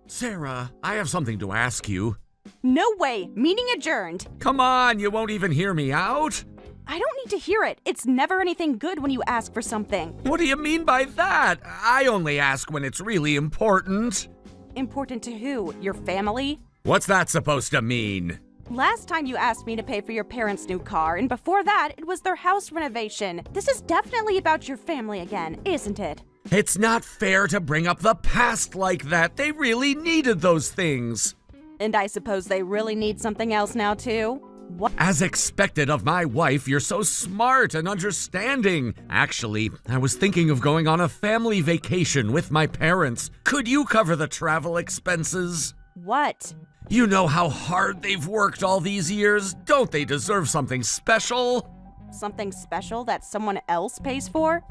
Sarah, I have something to ask you. No way! Meeting adjourned! Come on, you won't even hear me out? I don't need to hear it. It's never anything good when you ask for something. What do you mean by that? I only ask when it's really important. Important to who? Your family? What's that supposed to mean? Last time you asked me to pay for your parents' new car, and before that, it was their house renovation. This is definitely about your family again, isn't it? It's not fair to bring up the past like that. They really needed those things. And I suppose they really need something else now, too? What? As expected of my wife, you're so smart and understanding. Actually, I was thinking of going on a family vacation with my parents. Could you cover the travel expenses? What? You know how hard they've worked all these years. Don't they deserve something special? Something special that someone else pays for?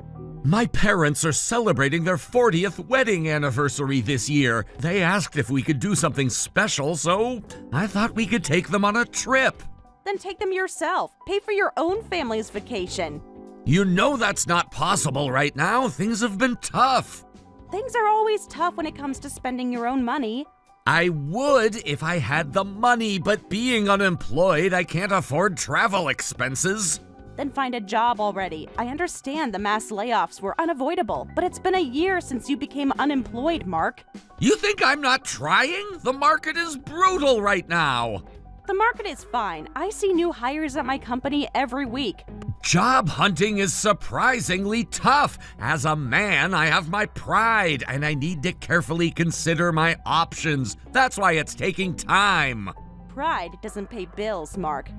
My parents are celebrating their 40th wedding anniversary this year. They asked if we could do something special, so I thought we could take them on a trip. Then take them yourself. Pay for your own family's vacation. You know that's not possible right now. Things have been tough. Things are always tough when it comes to spending your own money. I would if I had the money, but being unemployed, I can't afford travel expenses. Then find a job already. I understand the mass layoffs were unavoidable, but it's been a year since you became unemployed, Mark. You think I'm not trying? The market is brutal right now. The market is fine. I see new hires at my company every week. Job hunting is surprisingly tough. As a man, I have my pride, and I need to carefully consider my options. That's why it's taking time. Pride doesn't pay bills, Mark.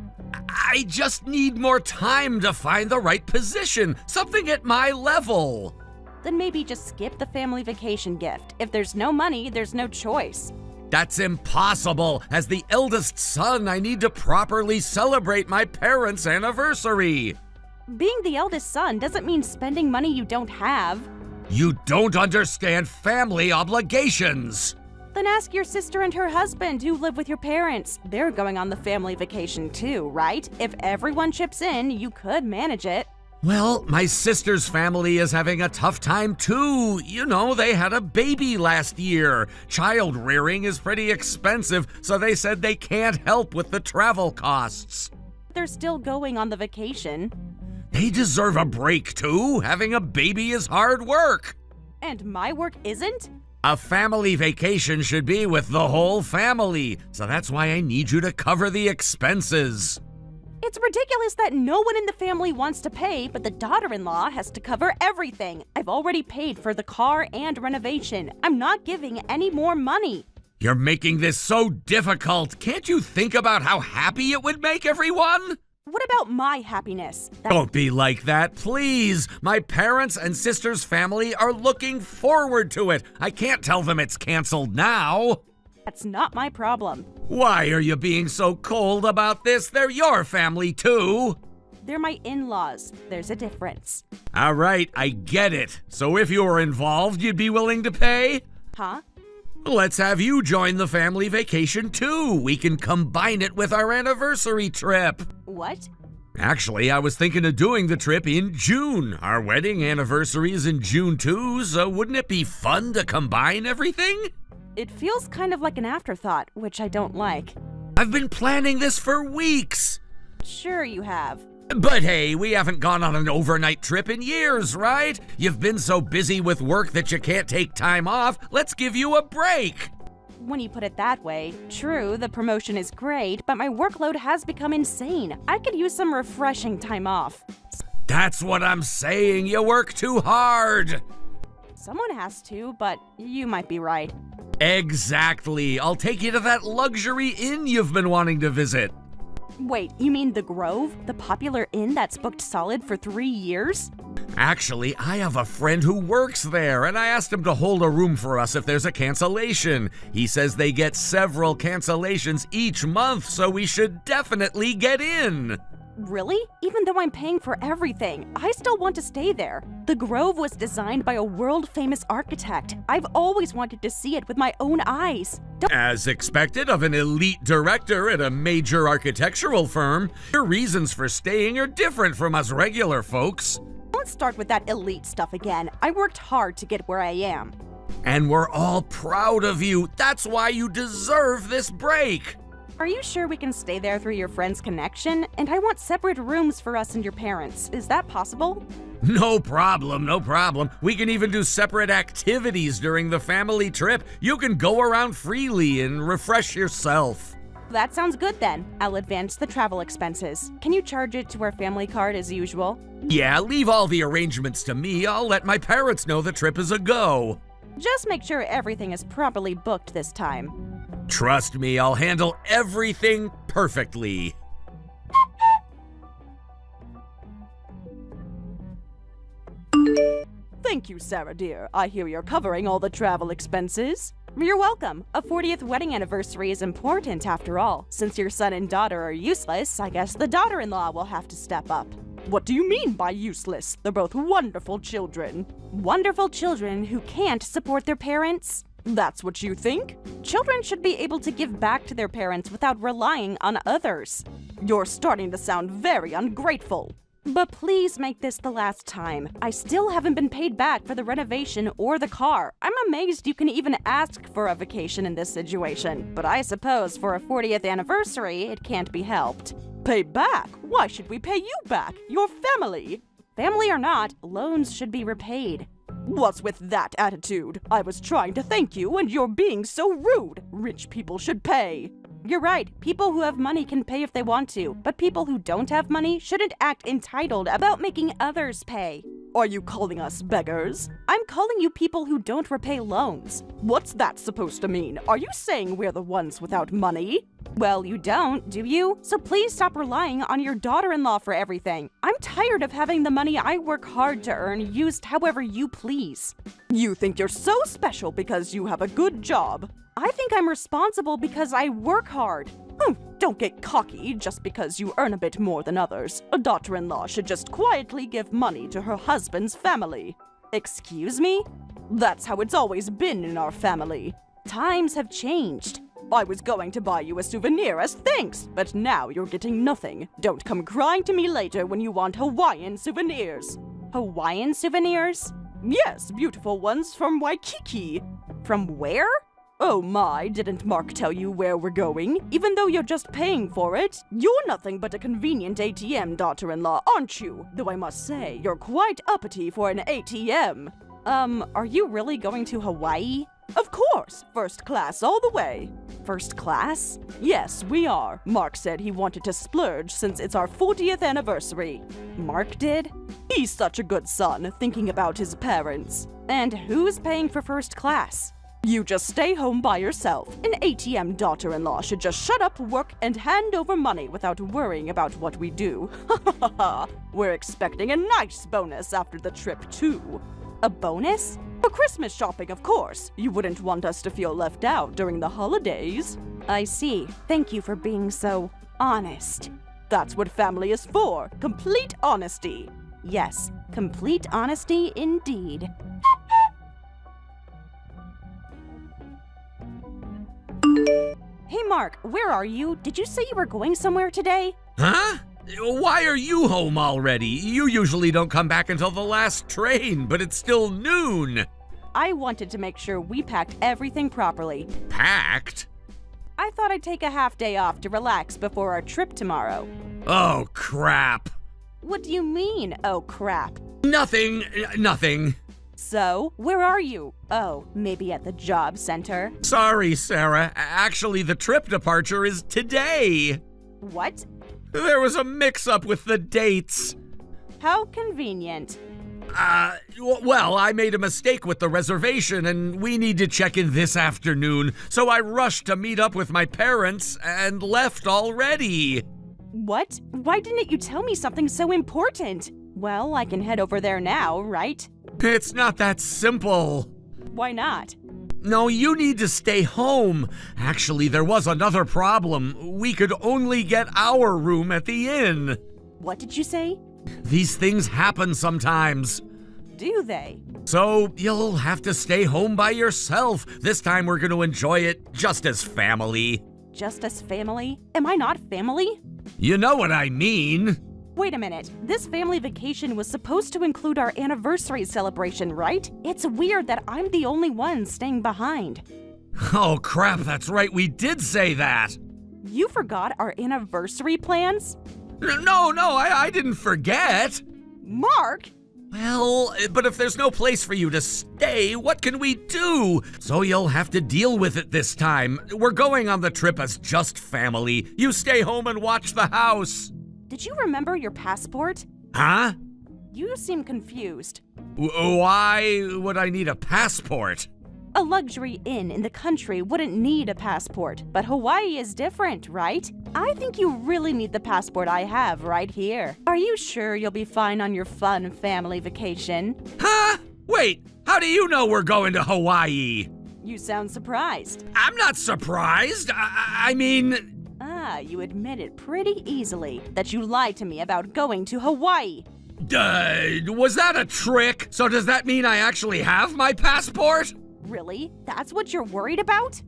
I just need more time to find the right position, something at my level. Then maybe just skip the family vacation gift. If there's no money, there's no choice. That's impossible. As the eldest son, I need to properly celebrate my parents' anniversary. Being the eldest son doesn't mean spending money you don't have. You don't understand family obligations. Then ask your sister and her husband who live with your parents. They're going on the family vacation too, right? If everyone chips in, you could manage it. Well, my sister's family is having a tough time too. You know, they had a baby last year. Child rearing is pretty expensive, so they said they can't help with the travel costs. They're still going on the vacation. They deserve a break too. Having a baby is hard work. And my work isn't? A family vacation should be with the whole family, so that's why I need you to cover the expenses. It's ridiculous that no one in the family wants to pay, but the daughter-in-law has to cover everything. I've already paid for the car and renovation. I'm not giving any more money. You're making this so difficult. Can't you think about how happy it would make everyone? What about my happiness? Don't be like that, please. My parents and sister's family are looking forward to it. I can't tell them it's canceled now. That's not my problem. Why are you being so cold about this? They're your family too. They're my in-laws. There's a difference. All right, I get it. So if you were involved, you'd be willing to pay? Huh? Let's have you join the family vacation too. We can combine it with our anniversary trip. What? Actually, I was thinking of doing the trip in June. Our wedding anniversary is in June too, so wouldn't it be fun to combine everything? It feels kind of like an afterthought, which I don't like. I've been planning this for weeks. Sure you have. But hey, we haven't gone on an overnight trip in years, right? You've been so busy with work that you can't take time off. Let's give you a break. When you put it that way, true, the promotion is great, but my workload has become insane. I could use some refreshing time off. That's what I'm saying. You work too hard. Someone has to, but you might be right. Exactly. I'll take you to that luxury inn you've been wanting to visit. Wait, you mean the Grove? The popular inn that's booked solid for 3 years? Actually, I have a friend who works there, and I asked him to hold a room for us if there's a cancellation. He says they get several cancellations each month, so we should definitely get in. Really? Even though I'm paying for everything, I still want to stay there. The Grove was designed by a world-famous architect. I've always wanted to see it with my own eyes. As expected of an elite director at a major architectural firm, your reasons for staying are different from us regular folks. Don't start with that elite stuff again. I worked hard to get where I am. And we're all proud of you. That's why you deserve this break. Are you sure we can stay there through your friend's connection? And I want separate rooms for us and your parents. Is that possible? No problem, no problem. We can even do separate activities during the family trip. You can go around freely and refresh yourself. That sounds good then. I'll advance the travel expenses. Can you charge it to our family card as usual? Yeah, leave all the arrangements to me. I'll let my parents know the trip is a go. Just make sure everything is properly booked this time. Trust me, I'll handle everything perfectly. Thank you, Sarah dear. I hear you're covering all the travel expenses. You're welcome. A 40th wedding anniversary is important after all. Since your son and daughter are useless, I guess the daughter-in-law will have to step up. What do you mean by useless? They're both wonderful children. Wonderful children who can't support their parents? That's what you think? Children should be able to give back to their parents without relying on others. You're starting to sound very ungrateful. But please make this the last time. I still haven't been paid back for the renovation or the car. I'm amazed you can even ask for a vacation in this situation. But I suppose for a 40th anniversary, it can't be helped. Pay back? Why should we pay you back? Your family. Family or not, loans should be repaid. What's with that attitude? I was trying to thank you and you're being so rude. Rich people should pay. You're right. People who have money can pay if they want to, but people who don't have money shouldn't act entitled about making others pay. Are you calling us beggars? I'm calling you people who don't repay loans. What's that supposed to mean? Are you saying we're the ones without money? Well, you don't, do you? So please stop relying on your daughter-in-law for everything. I'm tired of having the money I work hard to earn used however you please. You think you're so special because you have a good job. I think I'm responsible because I work hard. Don't get cocky just because you earn a bit more than others. A daughter-in-law should just quietly give money to her husband's family. Excuse me? That's how it's always been in our family. Times have changed. I was going to buy you a souvenir as thanks, but now you're getting nothing. Don't come crying to me later when you want Hawaiian souvenirs. Hawaiian souvenirs? Yes, beautiful ones from Waikiki. From where? Oh my, didn't Mark tell you where we're going? Even though you're just paying for it, you're nothing but a convenient ATM daughter-in-law, aren't you? Though I must say, you're quite uppity for an ATM. Are you really going to Hawaii? Of course, first class all the way. First class? Yes, we are. Mark said he wanted to splurge since it's our 40th anniversary. Mark did? He's such a good son, thinking about his parents. And who's paying for first class? You just stay home by yourself. An ATM daughter-in-law should just shut up, work, and hand over money without worrying about what we do. We're expecting a nice bonus after the trip, too. A bonus? For Christmas shopping, of course. You wouldn't want us to feel left out during the holidays. I see. Thank you for being so honest. That's what family is for. Complete honesty. Yes, complete honesty indeed. Hey Mark, where are you? Did you say you were going somewhere today? Huh? Why are you home already? You usually don't come back until the last train, but it's still noon. I wanted to make sure we packed everything properly. Packed? I thought I'd take a half day off to relax before our trip tomorrow. Oh, crap. What do you mean, oh crap? Nothing. So, where are you? Oh, maybe at the job center? Sorry, Sarah. Actually, the trip departure is today. What? There was a mix-up with the dates. How convenient. Well, I made a mistake with the reservation, and we need to check in this afternoon, so I rushed to meet up with my parents and left already. What? Why didn't you tell me something so important? Well, I can head over there now, right? It's not that simple. Why not? No, you need to stay home. Actually, there was another problem. We could only get our room at the inn. What did you say? These things happen sometimes. Do they? So you'll have to stay home by yourself. This time we're going to enjoy it just as family. Just as family? Am I not family? You know what I mean. Wait a minute, this family vacation was supposed to include our anniversary celebration, right? It's weird that I'm the only one staying behind. Oh crap, that's right, we did say that. You forgot our anniversary plans? No, I didn't forget. Mark? Well, but if there's no place for you to stay, what can we do? So you'll have to deal with it this time. We're going on the trip as just family. You stay home and watch the house. Did you remember your passport? Huh? You seem confused. Why would I need a passport? A luxury inn in the country wouldn't need a passport, but Hawaii is different, right? I think you really need the passport I have right here. Are you sure you'll be fine on your fun family vacation? Huh? Wait, how do you know we're going to Hawaii? You sound surprised. I'm not surprised. I mean... You admitted pretty easily that you lied to me about going to Hawaii. Was that a trick? So does that mean I actually have my passport? Really? That's what you're worried about?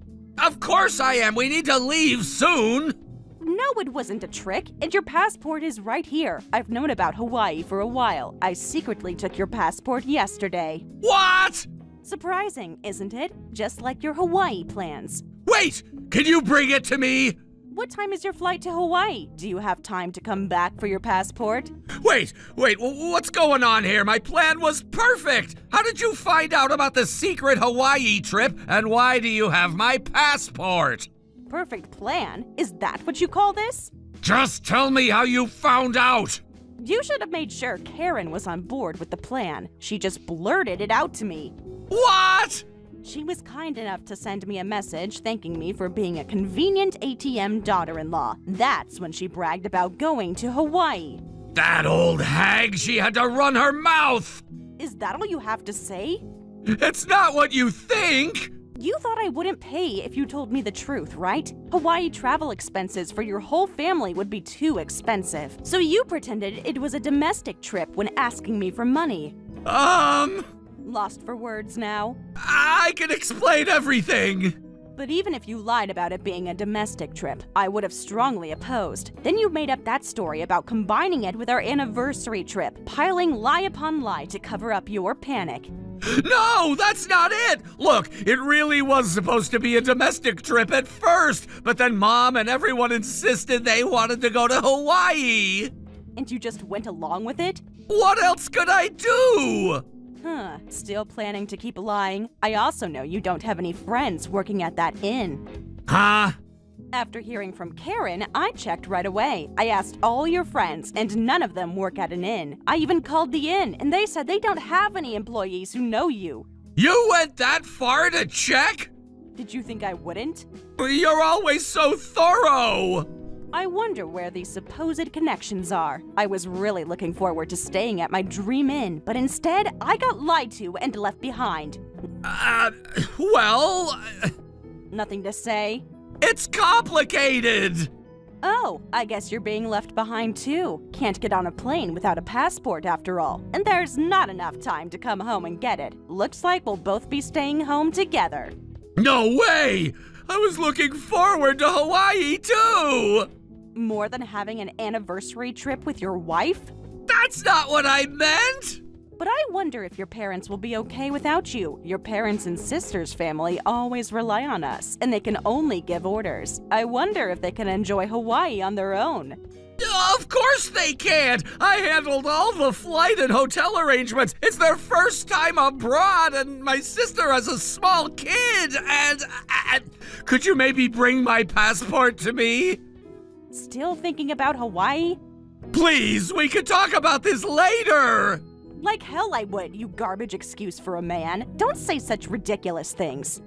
Of course I am. We need to leave soon. No, it wasn't a trick, and your passport is right here. I've known about Hawaii for a while. I secretly took your passport yesterday. What? Surprising, isn't it? Just like your Hawaii plans. Wait! Can you bring it to me? What time is your flight to Hawaii? Do you have time to come back for your passport? Wait, what's going on here? My plan was perfect! How did you find out about the secret Hawaii trip, and why do you have my passport? Perfect plan? Is that what you call this? Just tell me how you found out! You should have made sure Karen was on board with the plan. She just blurted it out to me. What? She was kind enough to send me a message thanking me for being a convenient ATM daughter-in-law. That's when she bragged about going to Hawaii. That old hag, she had to run her mouth! Is that all you have to say? It's not what you think! You thought I wouldn't pay if you told me the truth, right? Hawaii travel expenses for your whole family would be too expensive. So you pretended it was a domestic trip when asking me for money. Lost for words now? I can explain everything! But even if you lied about it being a domestic trip, I would have strongly opposed. Then you made up that story about combining it with our anniversary trip, piling lie upon lie to cover up your panic. No, that's not it! Look, it really was supposed to be a domestic trip at first, but then Mom and everyone insisted they wanted to go to Hawaii! And you just went along with it? What else could I do? Still planning to keep lying? I also know you don't have any friends working at that inn. Huh? After hearing from Karen, I checked right away. I asked all your friends, and none of them work at an inn. I even called the inn, and they said they don't have any employees who know you. You went that far to check? Did you think I wouldn't? You're always so thorough! I wonder where these supposed connections are. I was really looking forward to staying at my dream inn, but instead, I got lied to and left behind. Well... Nothing to say? It's complicated! Oh, I guess you're being left behind too. Can't get on a plane without a passport after all. And there's not enough time to come home and get it. Looks like we'll both be staying home together. No way! I was looking forward to Hawaii too! More than having an anniversary trip with your wife? That's not what I meant! But I wonder if your parents will be okay without you. Your parents and sister's family always rely on us, and they can only give orders. I wonder if they can enjoy Hawaii on their own. Of course they can't! I handled all the flight and hotel arrangements. It's their first time abroad, and my sister has a small kid, and could you maybe bring my passport to me? Still thinking about Hawaii? Please, we could talk about this later! Like hell I would, you garbage excuse for a man. Don't say such ridiculous things.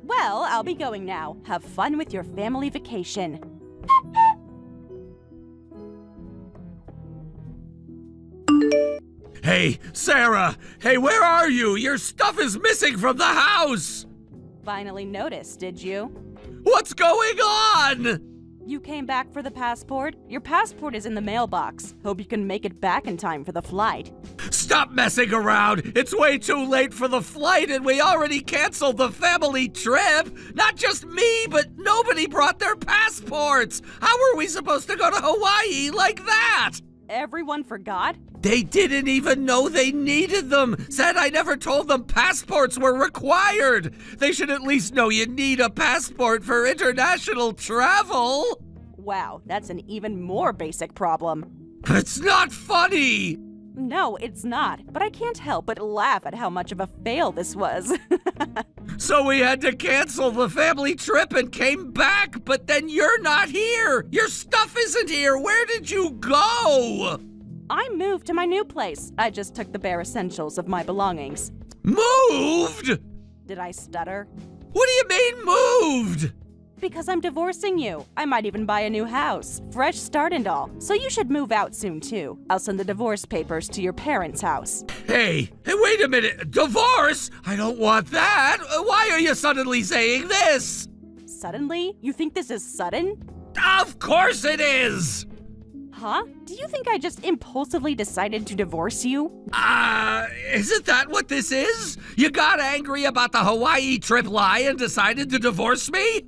Well, I'll be going now. Have fun with your family vacation. Hey, Sarah! Hey, where are you? Your stuff is missing from the house! Finally noticed, did you? What's going on? You came back for the passport? Your passport is in the mailbox. Hope you can make it back in time for the flight. Stop messing around! It's way too late for the flight and we already canceled the family trip! Not just me, but nobody brought their passports! How were we supposed to go to Hawaii like that? Everyone forgot? They didn't even know they needed them. Said I never told them passports were required. They should at least know you need a passport for international travel. Wow, that's an even more basic problem. It's not funny. No, it's not, but I can't help but laugh at how much of a fail this was. So we had to cancel the family trip and came back, but then you're not here. Your stuff isn't here. Where did you go? I moved to my new place. I just took the bare essentials of my belongings. Moved? Did I stutter? What do you mean moved? Because I'm divorcing you. I might even buy a new house. Fresh start and all. So you should move out soon, too. I'll send the divorce papers to your parents' house. Hey, wait a minute. Divorce? I don't want that. Why are you suddenly saying this? Suddenly? You think this is sudden? Of course it is. Huh? Do you think I just impulsively decided to divorce you? Isn't that what this is? You got angry about the Hawaii trip lie and decided to divorce me?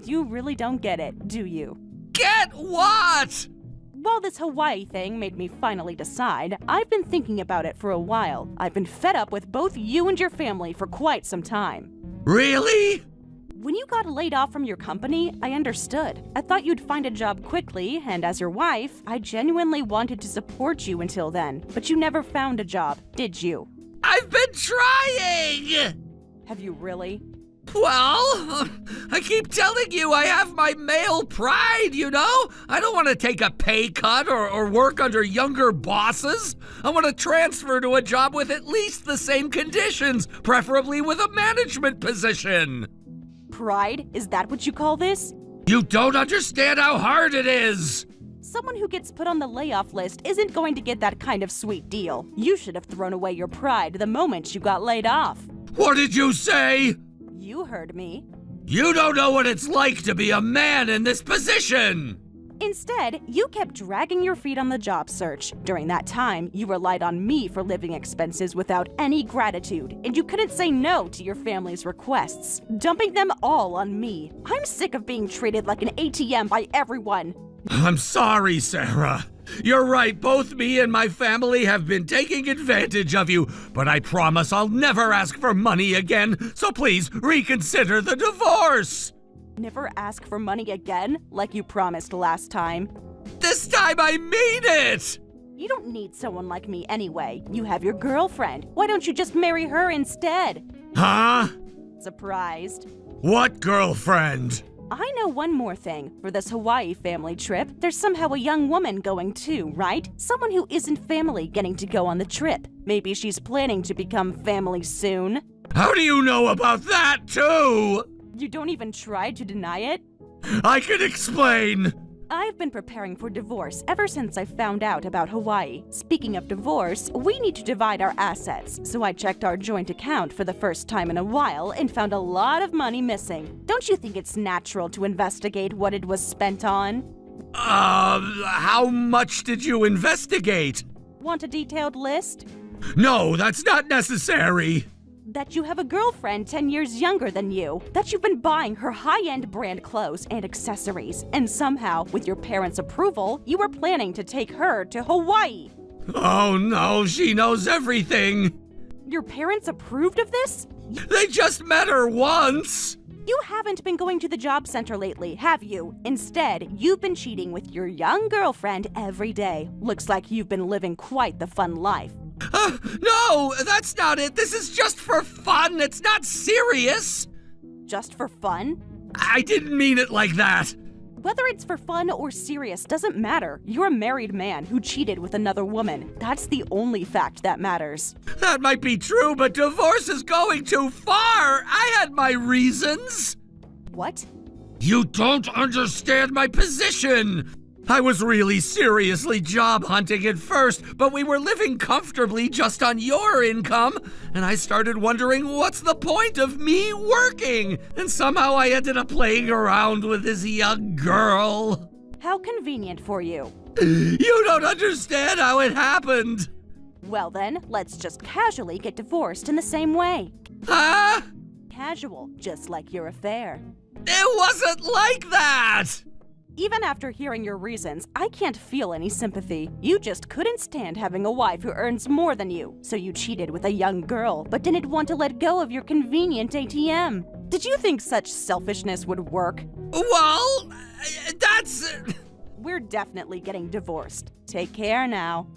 You really don't get it, do you? Get what? Well, this Hawaii thing made me finally decide. I've been thinking about it for a while. I've been fed up with both you and your family for quite some time. Really? When you got laid off from your company, I understood. I thought you'd find a job quickly, and as your wife, I genuinely wanted to support you until then. But you never found a job, did you? I've been trying! Have you really? Well, I keep telling you I have my male pride, you know? I don't want to take a pay cut or work under younger bosses. I want to transfer to a job with at least the same conditions, preferably with a management position. Pride? Is that what you call this? You don't understand how hard it is. Someone who gets put on the layoff list isn't going to get that kind of sweet deal. You should have thrown away your pride the moment you got laid off. What did you say? You heard me. You don't know what it's like to be a man in this position! Instead, you kept dragging your feet on the job search. During that time, you relied on me for living expenses without any gratitude, and you couldn't say no to your family's requests, dumping them all on me. I'm sick of being treated like an ATM by everyone. I'm sorry, Sarah. You're right, both me and my family have been taking advantage of you, but I promise I'll never ask for money again, so please reconsider the divorce! Never ask for money again, like you promised last time. This time I mean it! You don't need someone like me anyway. You have your girlfriend. Why don't you just marry her instead? Huh? Surprised. What girlfriend? I know one more thing. For this Hawaii family trip, there's somehow a young woman going too, right? Someone who isn't family getting to go on the trip. Maybe she's planning to become family soon. How do you know about that, too? You don't even try to deny it? I can explain. I've been preparing for divorce ever since I found out about Hawaii. Speaking of divorce, we need to divide our assets, so I checked our joint account for the first time in a while and found a lot of money missing. Don't you think it's natural to investigate what it was spent on? How much did you investigate? Want a detailed list? No, that's not necessary. That you have a girlfriend 10 years younger than you, that you've been buying her high-end brand clothes and accessories, and somehow, with your parents' approval, you were planning to take her to Hawaii. Oh no, she knows everything. Your parents approved of this? They just met her once. You haven't been going to the job center lately, have you? Instead, you've been cheating with your young girlfriend every day. Looks like you've been living quite the fun life. No, that's not it. This is just for fun. It's not serious. Just for fun? I didn't mean it like that. Whether it's for fun or serious doesn't matter. You're a married man who cheated with another woman. That's the only fact that matters. That might be true, but divorce is going too far. I had my reasons. What? You don't understand my position. I was really seriously job hunting at first, but we were living comfortably just on your income, and I started wondering what's the point of me working? And somehow I ended up playing around with this young girl. How convenient for you. You don't understand how it happened. Well then, let's just casually get divorced in the same way. Huh? Casual, just like your affair. It wasn't like that! Even after hearing your reasons, I can't feel any sympathy. You just couldn't stand having a wife who earns more than you, so you cheated with a young girl, but didn't want to let go of your convenient ATM. Did you think such selfishness would work? Well, that's... We're definitely getting divorced. Take care now.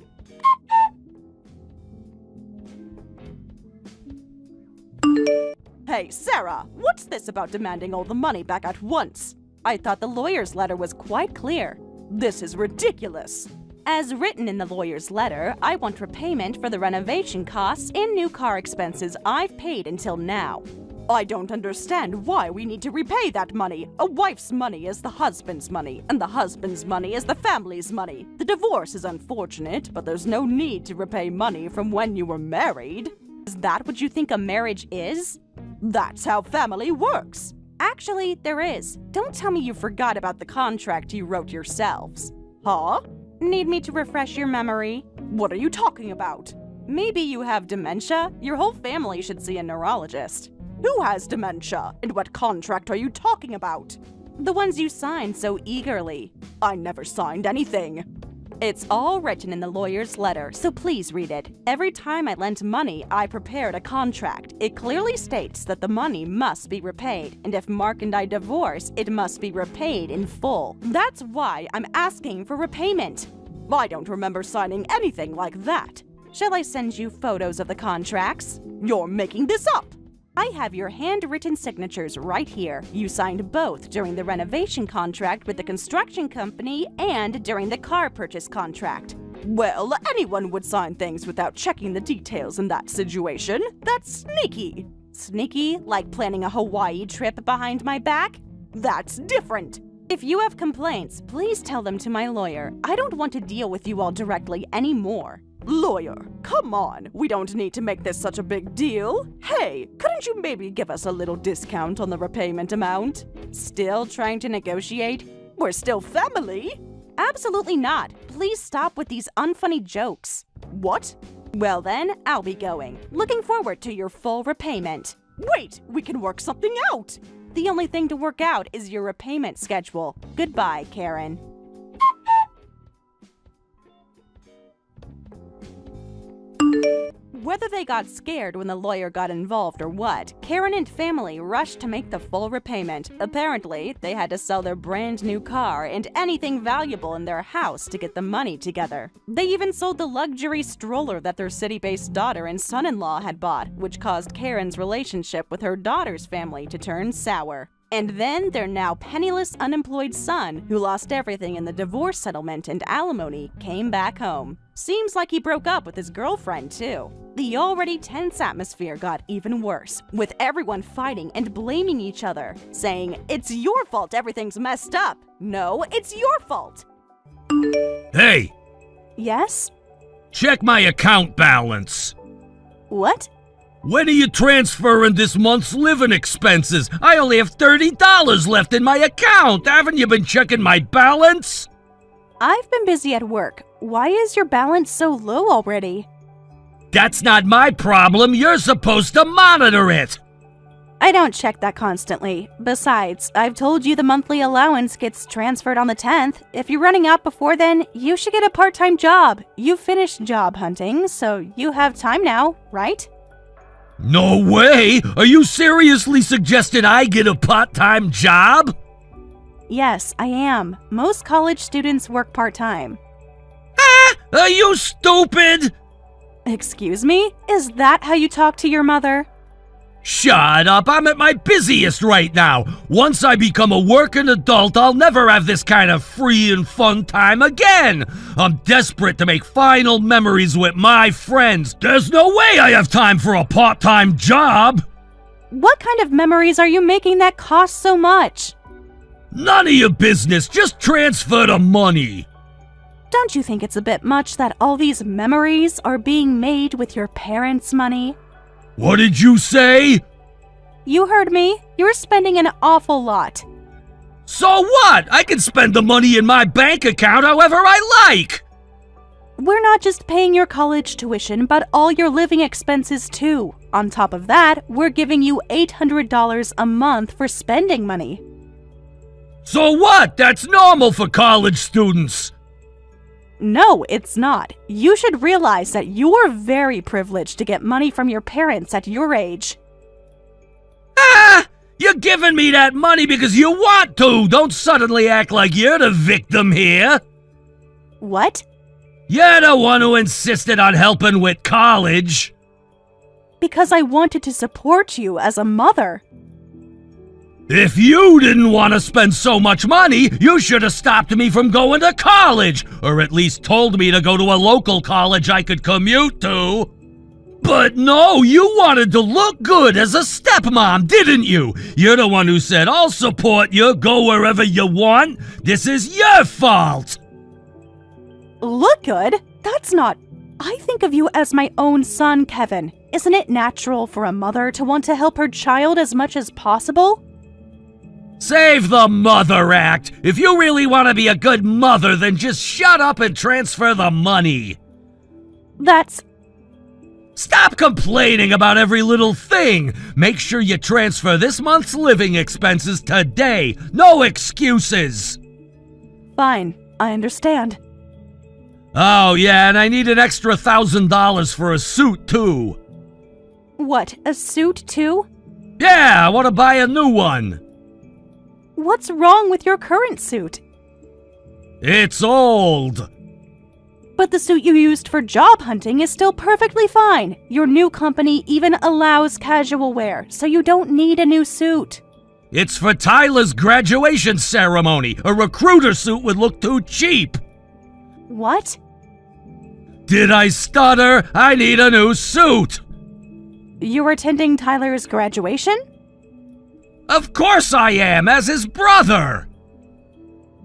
Hey, Sarah, what's this about demanding all the money back at once? I thought the lawyer's letter was quite clear. This is ridiculous. As written in the lawyer's letter, I want repayment for the renovation costs and new car expenses I've paid until now. I don't understand why we need to repay that money. A wife's money is the husband's money, and the husband's money is the family's money. The divorce is unfortunate, but there's no need to repay money from when you were married. Is that what you think a marriage is? That's how family works. Actually, there is. Don't tell me you forgot about the contract you wrote yourselves. Huh? Need me to refresh your memory? What are you talking about? Maybe you have dementia? Your whole family should see a neurologist. Who has dementia? And what contract are you talking about? The ones you signed so eagerly. I never signed anything. It's all written in the lawyer's letter, so please read it. Every time I lent money, I prepared a contract. It clearly states that the money must be repaid, and if Mark and I divorce, it must be repaid in full. That's why I'm asking for repayment. I don't remember signing anything like that. Shall I send you photos of the contracts? You're making this up! I have your handwritten signatures right here. You signed both during the renovation contract with the construction company and during the car purchase contract. Well, anyone would sign things without checking the details in that situation. That's sneaky. Sneaky, like planning a Hawaii trip behind my back? That's different. If you have complaints, please tell them to my lawyer. I don't want to deal with you all directly anymore. Lawyer, come on. We don't need to make this such a big deal. Hey, couldn't you maybe give us a little discount on the repayment amount? Still trying to negotiate? We're still family. Absolutely not. Please stop with these unfunny jokes. What? Well then, I'll be going. Looking forward to your full repayment. Wait, we can work something out. The only thing to work out is your repayment schedule. Goodbye, Karen. Whether they got scared when the lawyer got involved or what, Karen and family rushed to make the full repayment. Apparently, they had to sell their brand new car and anything valuable in their house to get the money together. They even sold the luxury stroller that their city-based daughter and son-in-law had bought, which caused Karen's relationship with her daughter's family to turn sour. And then their now penniless, unemployed son, who lost everything in the divorce settlement and alimony, came back home. Seems like he broke up with his girlfriend, too. The already tense atmosphere got even worse, with everyone fighting and blaming each other, saying, "It's your fault everything's messed up." No, it's your fault. Hey, Yes? check my account balance. What? When are you transferring this month's living expenses? I only have $30 left in my account. Haven't you been checking my balance? I've been busy at work. Why is your balance so low already? That's not my problem. You're supposed to monitor it. I don't check that constantly. Besides, I've told you the monthly allowance gets transferred on the 10th. If you're running out before then, you should get a part-time job. You finished job hunting, so you have time now, right? No way! Are you seriously suggesting I get a part-time job? Yes, I am. Most college students work part-time. Ah! Are you stupid? Excuse me? Is that how you talk to your mother? Shut up, I'm at my busiest right now. Once I become a working adult, I'll never have this kind of free and fun time again. I'm desperate to make final memories with my friends. There's no way I have time for a part-time job. What kind of memories are you making that cost so much? None of your business, just transfer the money. Don't you think it's a bit much that all these memories are being made with your parents' money? What did you say? You heard me. You're spending an awful lot. So what? I can spend the money in my bank account however I like. We're not just paying your college tuition, but all your living expenses too. On top of that, we're giving you $800 a month for spending money. So what? That's normal for college students. No, it's not. You should realize that you're very privileged to get money from your parents at your age. Ah! You're giving me that money because you want to! Don't suddenly act like you're the victim here! What? You're the one who insisted on helping with college! Because I wanted to support you as a mother. If you didn't want to spend so much money, you should have stopped me from going to college! Or at least told me to go to a local college I could commute to! But no, you wanted to look good as a stepmom, didn't you? You're the one who said, I'll support you, go wherever you want. This is your fault. Look good? That's not... I think of you as my own son, Kevin. Isn't it natural for a mother to want to help her child as much as possible? Save the mother act. If you really want to be a good mother, then just shut up and transfer the money. That's... Stop complaining about every little thing! Make sure you transfer this month's living expenses today! No excuses! Fine, I understand. Oh yeah, and I need an extra $1,000 for a suit too! What, a suit too? Yeah, I want to buy a new one! What's wrong with your current suit? It's old! But the suit you used for job hunting is still perfectly fine. Your new company even allows casual wear, so you don't need a new suit. It's for Tyler's graduation ceremony. A recruiter suit would look too cheap. What? Did I stutter? I need a new suit. You're attending Tyler's graduation? Of course I am, as his brother.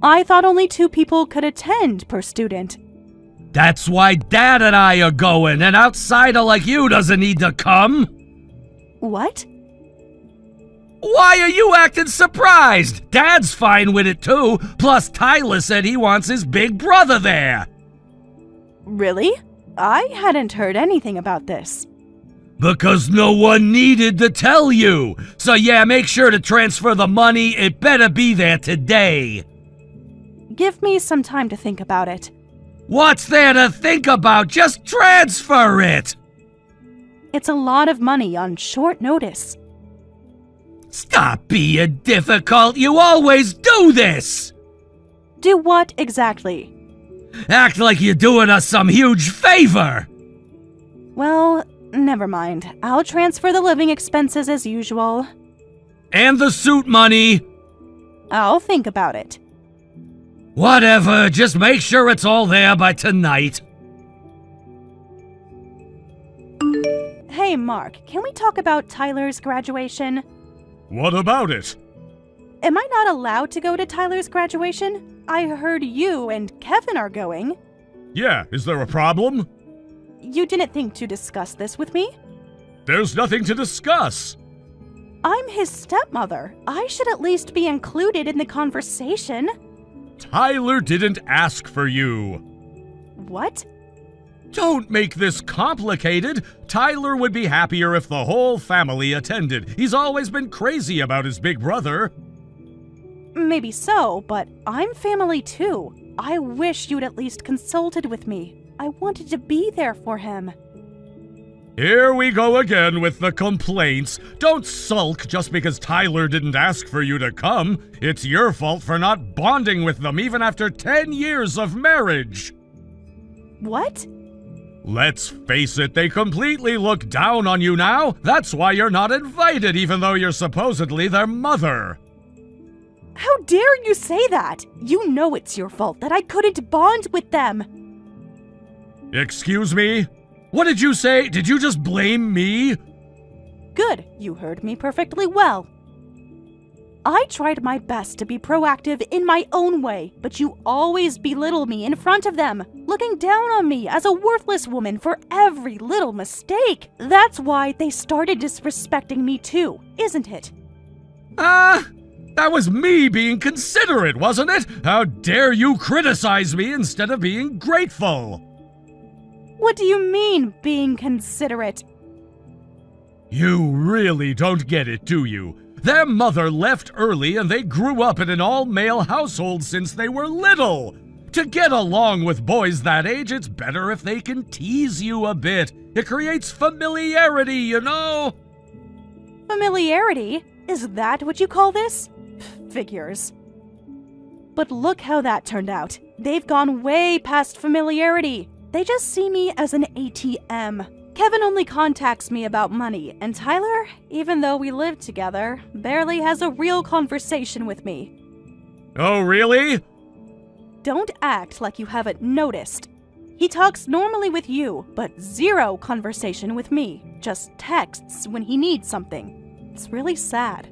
I thought only 2 people could attend per student. That's why Dad and I are going. An outsider like you doesn't need to come. What? Why are you acting surprised? Dad's fine with it too. Plus, Tyler said he wants his big brother there. Really? I hadn't heard anything about this. Because no one needed to tell you. So yeah, make sure to transfer the money. It better be there today. Give me some time to think about it. What's there to think about? Just transfer it! It's a lot of money on short notice. Stop being difficult. You always do this! Do what exactly? Act like you're doing us some huge favor! Well, never mind. I'll transfer the living expenses as usual. And the suit money. I'll think about it. Whatever, just make sure it's all there by tonight. Hey, Mark, can we talk about Tyler's graduation? What about it? Am I not allowed to go to Tyler's graduation? I heard you and Kevin are going. Yeah, is there a problem? You didn't think to discuss this with me? There's nothing to discuss. I'm his stepmother. I should at least be included in the conversation. Tyler didn't ask for you. What? Don't make this complicated. Tyler would be happier if the whole family attended. He's always been crazy about his big brother. Maybe so, but I'm family too. I wish you'd at least consulted with me. I wanted to be there for him. Here we go again with the complaints. Don't sulk just because Tyler didn't ask for you to come. It's your fault for not bonding with them even after 10 years of marriage. What? Let's face it, they completely look down on you now. That's why you're not invited, even though you're supposedly their mother. How dare you say that? You know it's your fault that I couldn't bond with them. Excuse me? What did you say? Did you just blame me? Good, you heard me perfectly well. I tried my best to be proactive in my own way, but you always belittle me in front of them, looking down on me as a worthless woman for every little mistake. That's why they started disrespecting me too, isn't it? That was me being considerate, wasn't it? How dare you criticize me instead of being grateful? What do you mean, being considerate? You really don't get it, do you? Their mother left early and they grew up in an all-male household since they were little. To get along with boys that age, it's better if they can tease you a bit. It creates familiarity, you know? Familiarity? Is that what you call this? Figures. But look how that turned out. They've gone way past familiarity. They just see me as an ATM. Kevin only contacts me about money, and Tyler, even though we live together, barely has a real conversation with me. Oh, really? Don't act like you haven't noticed. He talks normally with you, but zero conversation with me. Just texts when he needs something. It's really sad.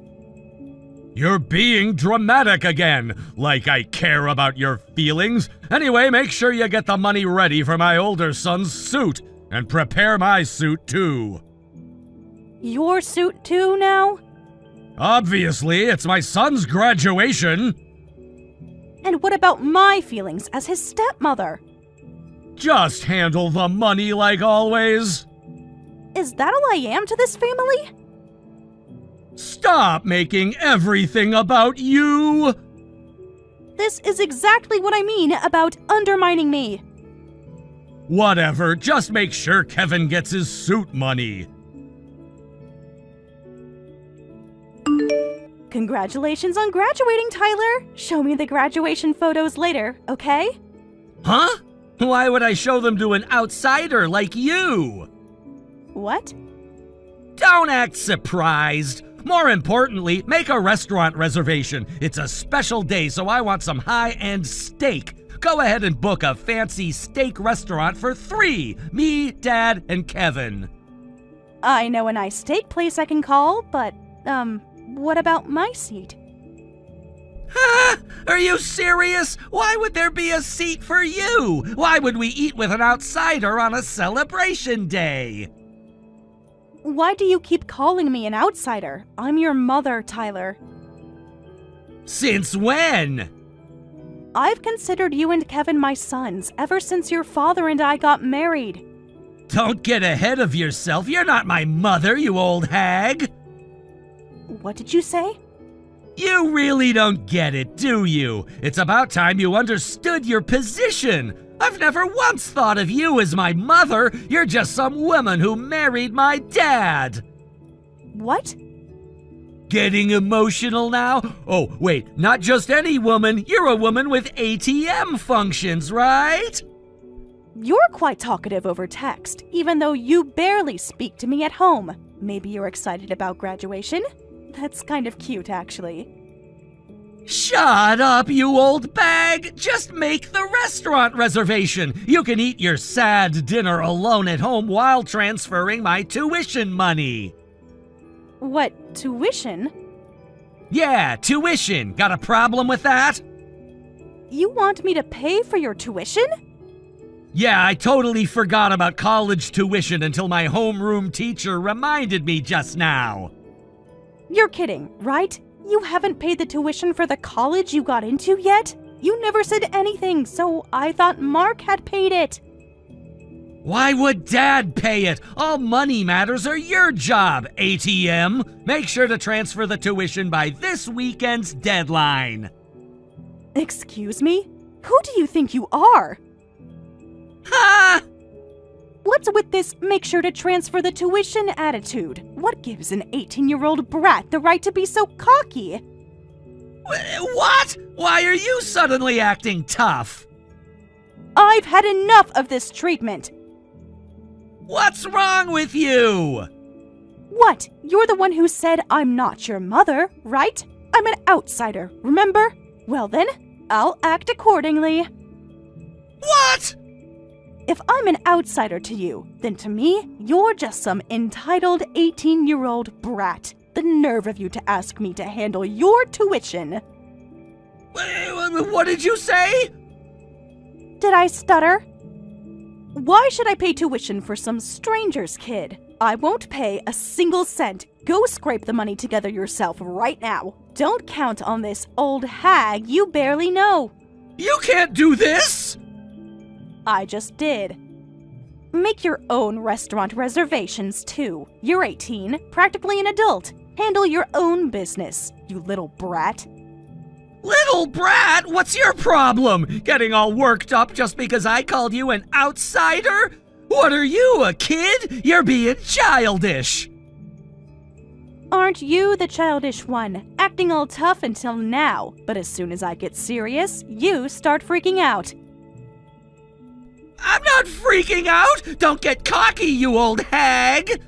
You're being dramatic again, like I care about your feelings. Anyway, make sure you get the money ready for my older son's suit, and prepare my suit too. Your suit too now? Obviously, it's my son's graduation. And what about my feelings as his stepmother? Just handle the money like always. Is that all I am to this family? Stop making everything about you! This is exactly what I mean about undermining me. Whatever, just make sure Kevin gets his suit money. Congratulations on graduating, Tyler! Show me the graduation photos later, okay? Huh? Why would I show them to an outsider like you? What? Don't act surprised. More importantly, make a restaurant reservation. It's a special day, so I want some high-end steak. Go ahead and book a fancy steak restaurant for 3. Me, Dad, and Kevin. I know a nice steak place I can call, but, what about my seat? Huh? Are you serious? Why would there be a seat for you? Why would we eat with an outsider on a celebration day? Why do you keep calling me an outsider? I'm your mother, Tyler. Since when? I've considered you and Kevin my sons ever since your father and I got married. Don't get ahead of yourself. You're not my mother, you old hag. What did you say? You really don't get it, do you? It's about time you understood your position. I've never once thought of you as my mother. You're just some woman who married my dad. What? Getting emotional now? Oh, wait, not just any woman. You're a woman with ATM functions, right? You're quite talkative over text, even though you barely speak to me at home. Maybe you're excited about graduation? That's kind of cute, actually. Shut up, you old bag! Just make the restaurant reservation. You can eat your sad dinner alone at home while transferring my tuition money. What, tuition? Yeah, tuition. Got a problem with that? You want me to pay for your tuition? Yeah, I totally forgot about college tuition until my homeroom teacher reminded me just now. You're kidding, right? You haven't paid the tuition for the college you got into yet? You never said anything, so I thought Mark had paid it. Why would Dad pay it? All money matters are your job, ATM. Make sure to transfer the tuition by this weekend's deadline. Excuse me? Who do you think you are? Ha! What's with this make sure to transfer the tuition attitude? What gives an 18-year-old brat the right to be so cocky? What? Why are you suddenly acting tough? I've had enough of this treatment. What's wrong with you? What? You're the one who said I'm not your mother, right? I'm an outsider, remember? Well then, I'll act accordingly. What? If I'm an outsider to you, then to me, you're just some entitled 18-year-old brat. The nerve of you to ask me to handle your tuition. What did you say? Did I stutter? Why should I pay tuition for some stranger's kid? I won't pay a single cent. Go scrape the money together yourself right now. Don't count on this old hag you barely know. You can't do this! I just did. Make your own restaurant reservations, too. You're 18, practically an adult. Handle your own business, you little brat. Little brat, what's your problem? Getting all worked up just because I called you an outsider? What are you, a kid? You're being childish. Aren't you the childish one, acting all tough until now, but as soon as I get serious, you start freaking out. I'm not freaking out! Don't get cocky, you old hag!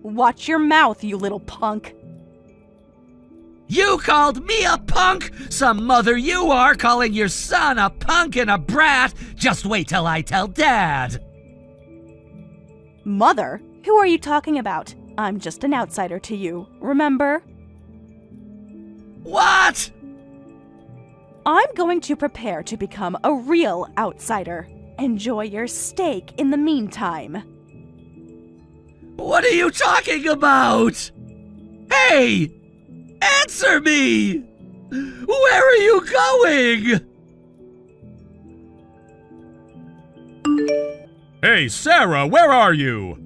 Watch your mouth, you little punk. You called me a punk? Some mother you are, calling your son a punk and a brat. Just wait till I tell Dad. Mother? Who are you talking about? I'm just an outsider to you, remember? What? I'm going to prepare to become a real outsider. Enjoy your steak in the meantime. What are you talking about? Hey! Answer me! Where are you going? Hey, Sarah, where are you?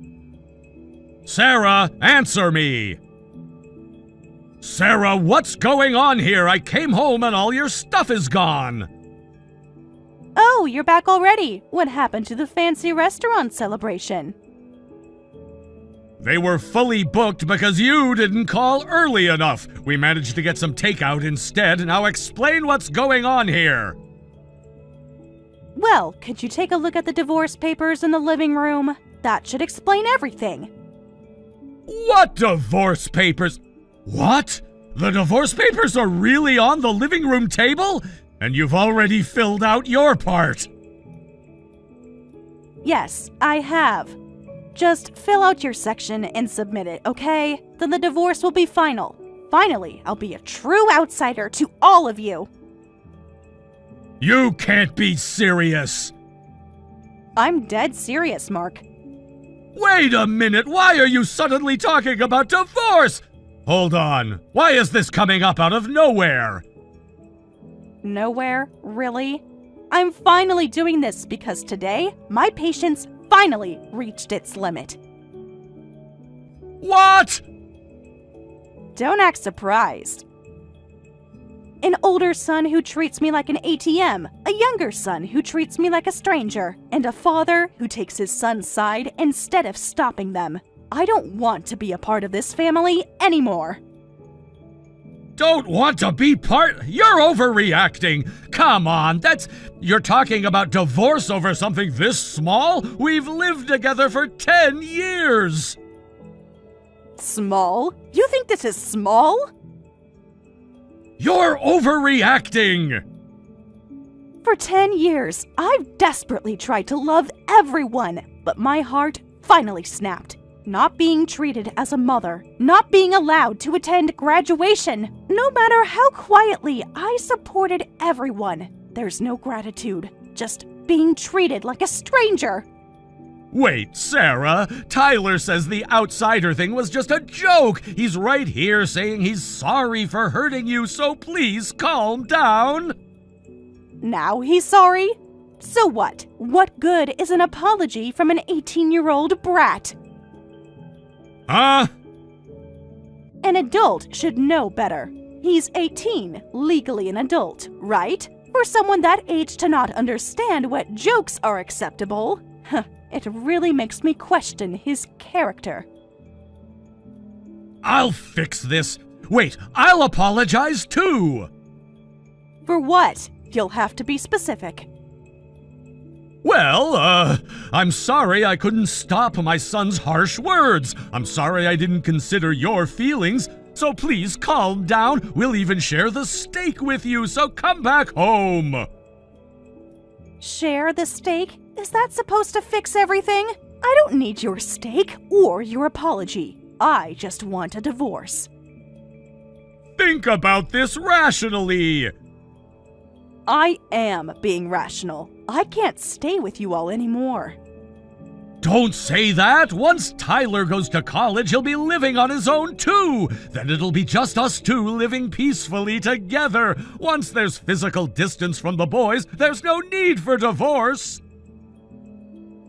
Sarah, answer me! Sarah, what's going on here? I came home and all your stuff is gone! Oh, you're back already. What happened to the fancy restaurant celebration? They were fully booked because you didn't call early enough. We managed to get some takeout instead. Now explain what's going on here. Well, could you take a look at the divorce papers in the living room? That should explain everything. What divorce papers? What? The divorce papers are really on the living room table? And you've already filled out your part. Yes, I have. Just fill out your section and submit it, okay? Then the divorce will be final. Finally, I'll be a true outsider to all of you. You can't be serious. I'm dead serious, Mark. Wait a minute, why are you suddenly talking about divorce? Hold on, why is this coming up out of nowhere? Nowhere? Really? I'm finally doing this because today, my patience finally reached its limit. What? Don't act surprised. An older son who treats me like an ATM, a younger son who treats me like a stranger, and a father who takes his son's side instead of stopping them. I don't want to be a part of this family anymore. Don't want to be part? You're overreacting. Come on, you're talking about divorce over something this small? We've lived together for 10 years. Small? You think this is small? You're overreacting. For 10 years, I've desperately tried to love everyone, but my heart finally snapped. Not being treated as a mother, not being allowed to attend graduation. No matter how quietly I supported everyone, there's no gratitude, just being treated like a stranger. Wait, Sarah, Tyler says the outsider thing was just a joke. He's right here saying he's sorry for hurting you, so please calm down. Now he's sorry? So what? What good is an apology from an 18-year-old brat? Huh? An adult should know better. He's 18, legally an adult, right? For someone that age to not understand what jokes are acceptable, it really makes me question his character. I'll fix this. Wait, I'll apologize too. For what? You'll have to be specific. Well, I'm sorry I couldn't stop my son's harsh words. I'm sorry I didn't consider your feelings. So please calm down. We'll even share the steak with you, so come back home. Share the steak? Is that supposed to fix everything? I don't need your steak or your apology. I just want a divorce. Think about this rationally. I am being rational. I can't stay with you all anymore. Don't say that! Once Tyler goes to college, he'll be living on his own too! Then it'll be just us two living peacefully together! Once there's physical distance from the boys, there's no need for divorce!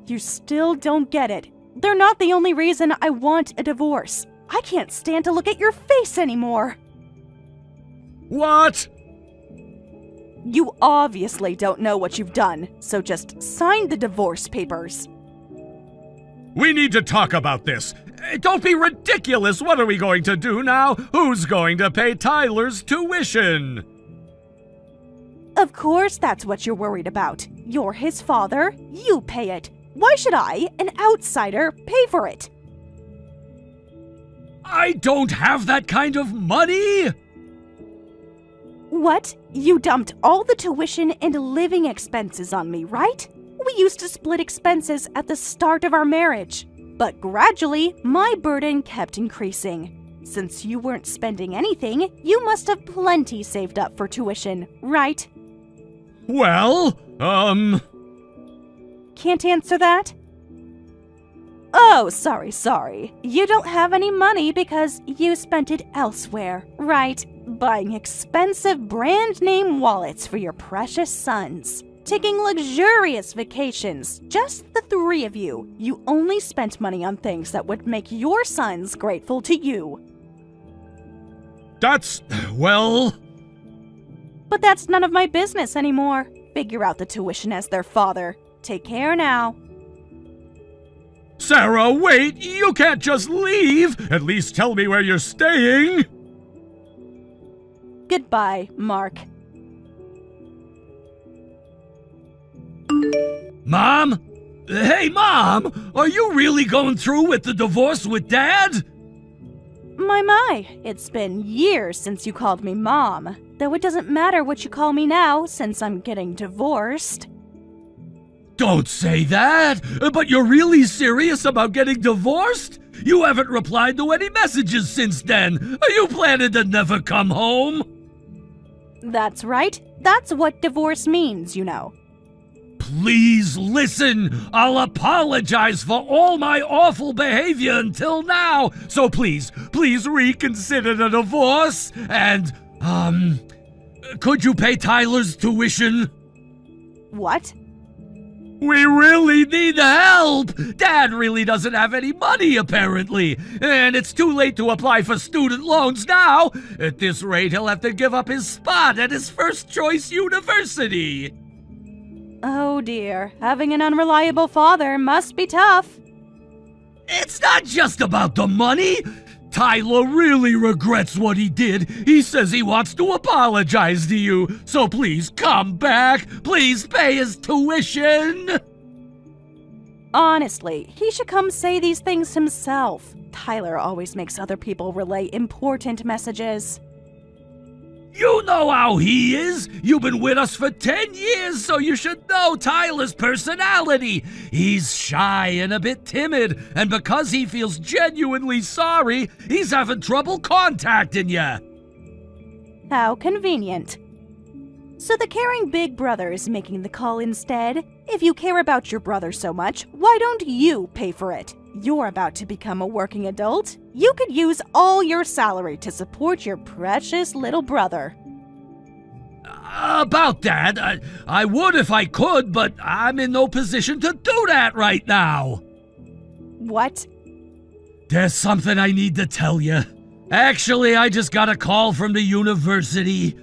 You still don't get it. They're not the only reason I want a divorce. I can't stand to look at your face anymore. What? You obviously don't know what you've done, so just sign the divorce papers. We need to talk about this. Don't be ridiculous. What are we going to do now? Who's going to pay Tyler's tuition? Of course that's what you're worried about. You're his father. You pay it. Why should I, an outsider, pay for it? I don't have that kind of money! What? You dumped all the tuition and living expenses on me, right? We used to split expenses at the start of our marriage. But gradually, my burden kept increasing. Since you weren't spending anything, you must have plenty saved up for tuition, right? Well, Can't answer that? Oh, sorry. You don't have any money because you spent it elsewhere, right? Buying expensive brand name wallets for your precious sons. Taking luxurious vacations, just the three of you. You only spent money on things that would make your sons grateful to you. well... But that's none of my business anymore. Figure out the tuition as their father. Take care now. Sarah, wait! You can't just leave! At least tell me where you're staying! Goodbye, Mark. Mom? Hey, Mom! Are you really going through with the divorce with Dad? My, it's been years since you called me Mom. Though it doesn't matter what you call me now, since I'm getting divorced. Don't say that! But you're really serious about getting divorced? You haven't replied to any messages since then. Are you planning to never come home? That's right. That's what divorce means, you know. Please listen. I'll apologize for all my awful behavior until now. So please reconsider the divorce. And, could you pay Tyler's tuition? What? We really need the help! Dad really doesn't have any money, apparently. And it's too late to apply for student loans now. At this rate, he'll have to give up his spot at his first-choice university. Oh dear, having an unreliable father must be tough. It's not just about the money. Tyler really regrets what he did. He says he wants to apologize to you. So please come back. Please pay his tuition. Honestly, he should come say these things himself. Tyler always makes other people relay important messages. You know how he is. You've been with us for 10 years, so you should know Tyler's personality. He's shy and a bit timid, and because he feels genuinely sorry, he's having trouble contacting you. How convenient. So the caring big brother is making the call instead? If you care about your brother so much, why don't you pay for it? You're about to become a working adult. You could use all your salary to support your precious little brother. About that, I would if I could, but I'm in no position to do that right now. What? There's something I need to tell you. Actually, I just got a call from the university.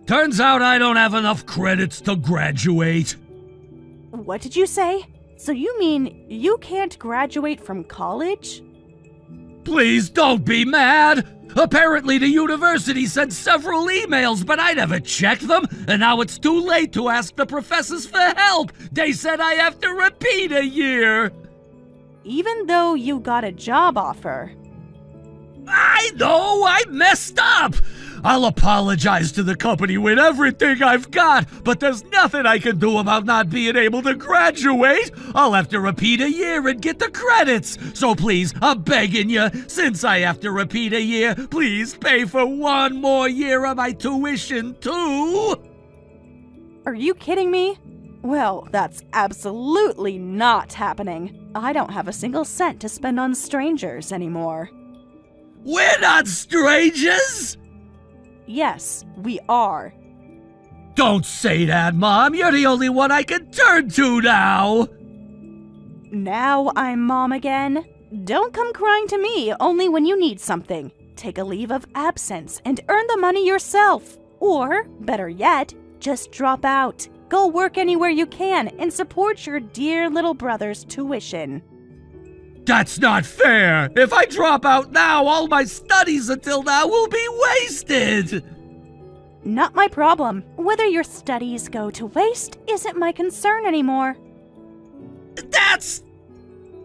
Turns out I don't have enough credits to graduate. What did you say? So you mean you can't graduate from college? Please don't be mad. Apparently the university sent several emails, but I never checked them, and now it's too late to ask the professors for help. They said I have to repeat a year. Even though you got a job offer. I know, I messed up. I'll apologize to the company with everything I've got, but there's nothing I can do about not being able to graduate. I'll have to repeat a year and get the credits. So please, I'm begging you, since I have to repeat a year, please pay for one more year of my tuition too. Are you kidding me? Well, that's absolutely not happening. I don't have a single cent to spend on strangers anymore. We're not strangers! Yes, we are. Don't say that, Mom. You're the only one I can turn to now. Now I'm Mom again? Don't come crying to me only when you need something. Take a leave of absence and earn the money yourself. Or, better yet, just drop out. Go work anywhere you can and support your dear little brother's tuition. That's not fair! If I drop out now, all my studies until now will be wasted! Not my problem. Whether your studies go to waste isn't my concern anymore. That's...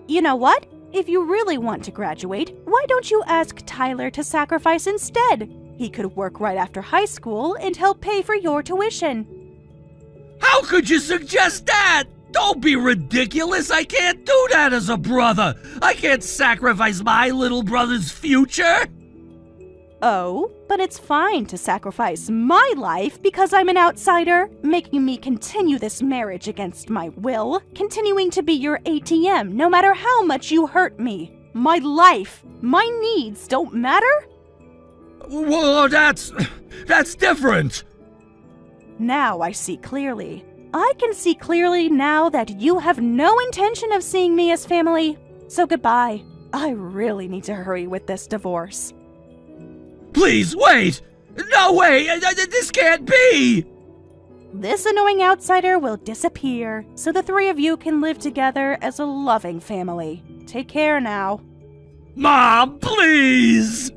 You know what? If you really want to graduate, why don't you ask Tyler to sacrifice instead? He could work right after high school and help pay for your tuition. How could you suggest that? Don't be ridiculous! I can't do that as a brother! I can't sacrifice my little brother's future! Oh, but it's fine to sacrifice my life because I'm an outsider, making me continue this marriage against my will, continuing to be your ATM no matter how much you hurt me. My life, my needs don't matter? Well, that's different! Now I see clearly. I can see clearly now that you have no intention of seeing me as family. So goodbye. I really need to hurry with this divorce. Please, wait! No way! This can't be! This annoying outsider will disappear, so the three of you can live together as a loving family. Take care now. Mom, please!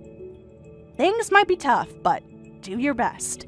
Things might be tough, but do your best.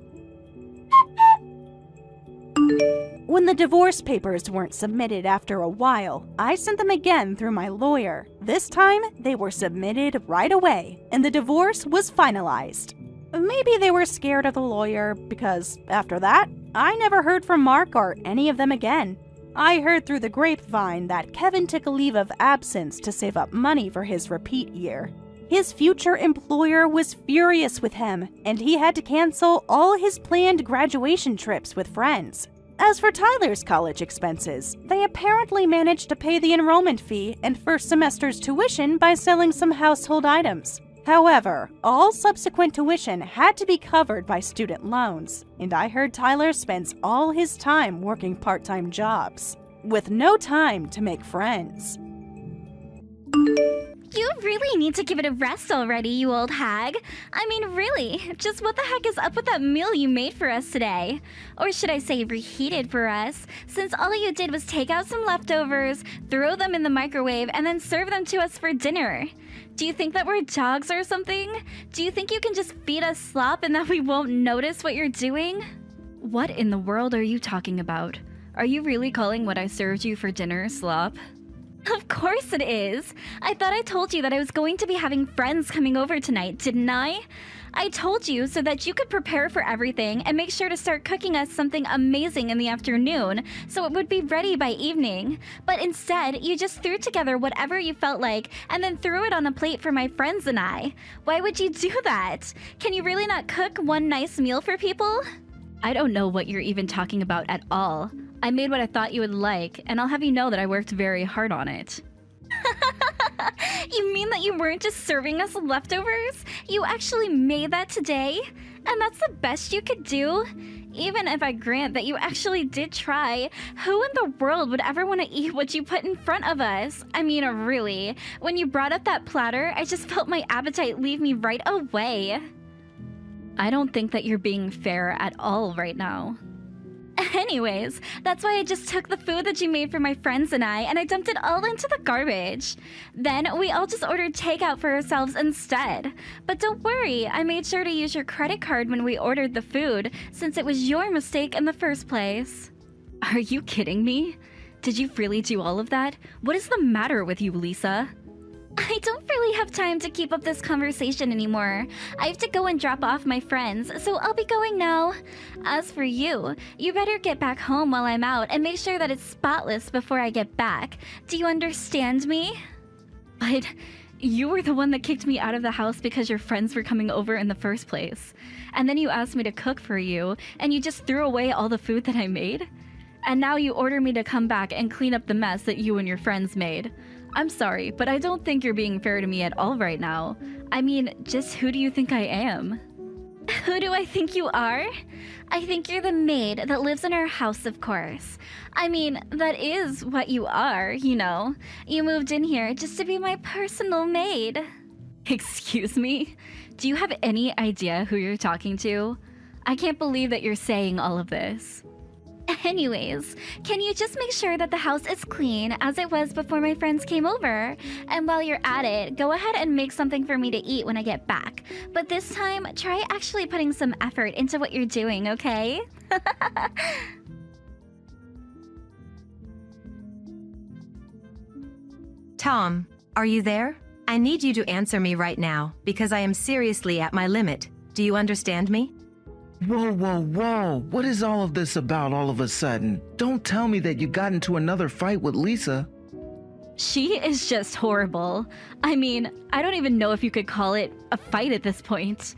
When the divorce papers weren't submitted after a while, I sent them again through my lawyer. This time, they were submitted right away, and the divorce was finalized. Maybe they were scared of the lawyer, because after that, I never heard from Mark or any of them again. I heard through the grapevine that Kevin took a leave of absence to save up money for his repeat year. His future employer was furious with him, and he had to cancel all his planned graduation trips with friends. As for Tyler's college expenses, they apparently managed to pay the enrollment fee and first semester's tuition by selling some household items. However, all subsequent tuition had to be covered by student loans, and I heard Tyler spends all his time working part-time jobs, with no time to make friends. You really need to give it a rest already, you old hag. I mean, really, just what the heck is up with that meal you made for us today? Or should I say reheated for us, since all you did was take out some leftovers, throw them in the microwave, and then serve them to us for dinner. Do you think that we're dogs or something? Do you think you can just feed us slop and that we won't notice what you're doing? What in the world are you talking about? Are you really calling what I served you for dinner slop? Of course it is! I thought I told you that I was going to be having friends coming over tonight, didn't I? I told you so that you could prepare for everything and make sure to start cooking us something amazing in the afternoon so it would be ready by evening. But instead, you just threw together whatever you felt like and then threw it on a plate for my friends and I. Why would you do that? Can you really not cook one nice meal for people? I don't know what you're even talking about at all. I made what I thought you would like, and I'll have you know that I worked very hard on it. You mean that you weren't just serving us leftovers? You actually made that today? And that's the best you could do? Even if I grant that you actually did try, who in the world would ever want to eat what you put in front of us? I mean, really, when you brought up that platter, I just felt my appetite leave me right away. I don't think that you're being fair at all right now. Anyways, that's why I just took the food that you made for my friends and I dumped it all into the garbage. Then we all just ordered takeout for ourselves instead. But don't worry, I made sure to use your credit card when we ordered the food, since it was your mistake in the first place. Are you kidding me? Did you really do all of that? What is the matter with you, Lisa? I don't really have time to keep up this conversation anymore. I have to go and drop off my friends, so I'll be going now. As for you, you better get back home while I'm out and make sure that it's spotless before I get back. Do you understand me? But you were the one that kicked me out of the house because your friends were coming over in the first place. And then you asked me to cook for you, and you just threw away all the food that I made? And now you order me to come back and clean up the mess that you and your friends made. I'm sorry, but I don't think you're being fair to me at all right now. I mean, just who do you think I am? Who do I think you are? I think you're the maid that lives in our house, of course. I mean, that is what you are, you know. You moved in here just to be my personal maid. Excuse me? Do you have any idea who you're talking to? I can't believe that you're saying all of this. Anyways, can you just make sure that the house is clean as it was before my friends came over? And while you're at it, go ahead and make something for me to eat when I get back. But this time, try actually putting some effort into what you're doing, okay? Tom, are you there? I need you to answer me right now because I am seriously at my limit. Do you understand me? Whoa, whoa, whoa. What is all of this about all of a sudden? Don't tell me that you got into another fight with Lisa. She is just horrible. I mean, I don't even know if you could call it a fight at this point.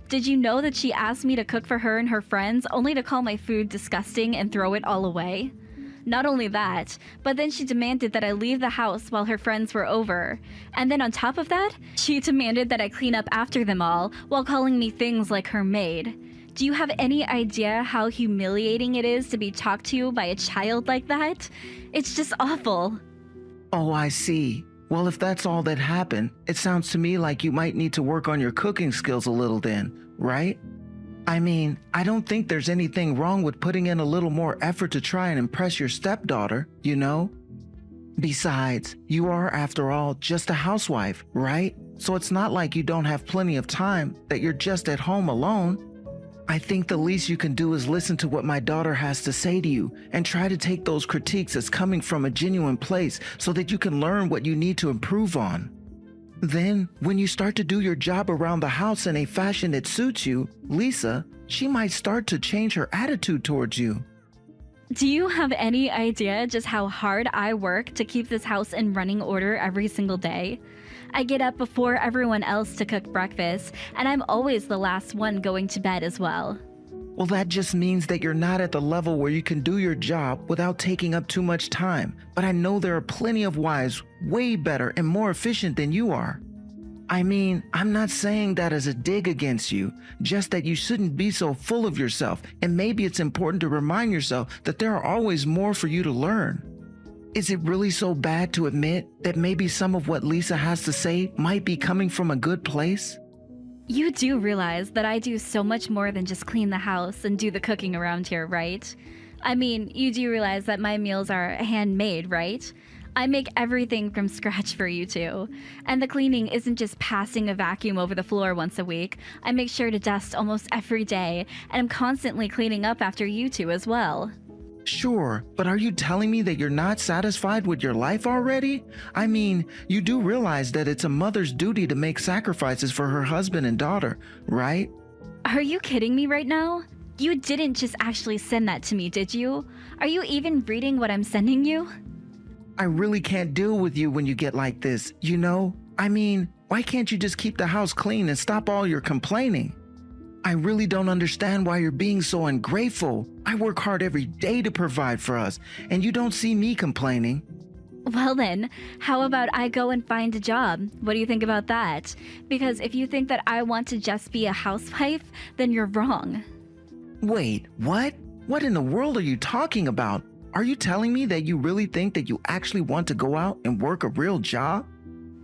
Did you know that she asked me to cook for her and her friends only to call my food disgusting and throw it all away? Not only that, but then she demanded that I leave the house while her friends were over. And then on top of that, she demanded that I clean up after them all while calling me things like her maid. Do you have any idea how humiliating it is to be talked to by a child like that? It's just awful. Oh, I see. Well, if that's all that happened, it sounds to me like you might need to work on your cooking skills a little then, right? I mean, I don't think there's anything wrong with putting in a little more effort to try and impress your stepdaughter, you know? Besides, you are, after all, just a housewife, right? So it's not like you don't have plenty of time, that you're just at home alone. I think the least you can do is listen to what my daughter has to say to you and try to take those critiques as coming from a genuine place so that you can learn what you need to improve on. Then, when you start to do your job around the house in a fashion that suits you, Lisa, she might start to change her attitude towards you. Do you have any idea just how hard I work to keep this house in running order every single day? I get up before everyone else to cook breakfast, and I'm always the last one going to bed as well. Well, that just means that you're not at the level where you can do your job without taking up too much time. But I know there are plenty of wives way better and more efficient than you are. I mean, I'm not saying that as a dig against you, just that you shouldn't be so full of yourself, and maybe it's important to remind yourself that there are always more for you to learn. Is it really so bad to admit that maybe some of what Lisa has to say might be coming from a good place? You do realize that I do so much more than just clean the house and do the cooking around here, right? I mean, you do realize that my meals are handmade, right? I make everything from scratch for you two. And the cleaning isn't just passing a vacuum over the floor once a week. I make sure to dust almost every day, and I'm constantly cleaning up after you two as well. Sure, but are you telling me that you're not satisfied with your life already? I mean, you do realize that it's a mother's duty to make sacrifices for her husband and daughter, right? Are you kidding me right now? You didn't just actually send that to me, did you? Are you even reading what I'm sending you? I really can't deal with you when you get like this, you know? I mean, why can't you just keep the house clean and stop all your complaining? I really don't understand why you're being so ungrateful. I work hard every day to provide for us, and you don't see me complaining. Well then, how about I go and find a job? What do you think about that? Because if you think that I want to just be a housewife, then you're wrong. Wait, what? What in the world are you talking about? Are you telling me that you really think that you actually want to go out and work a real job?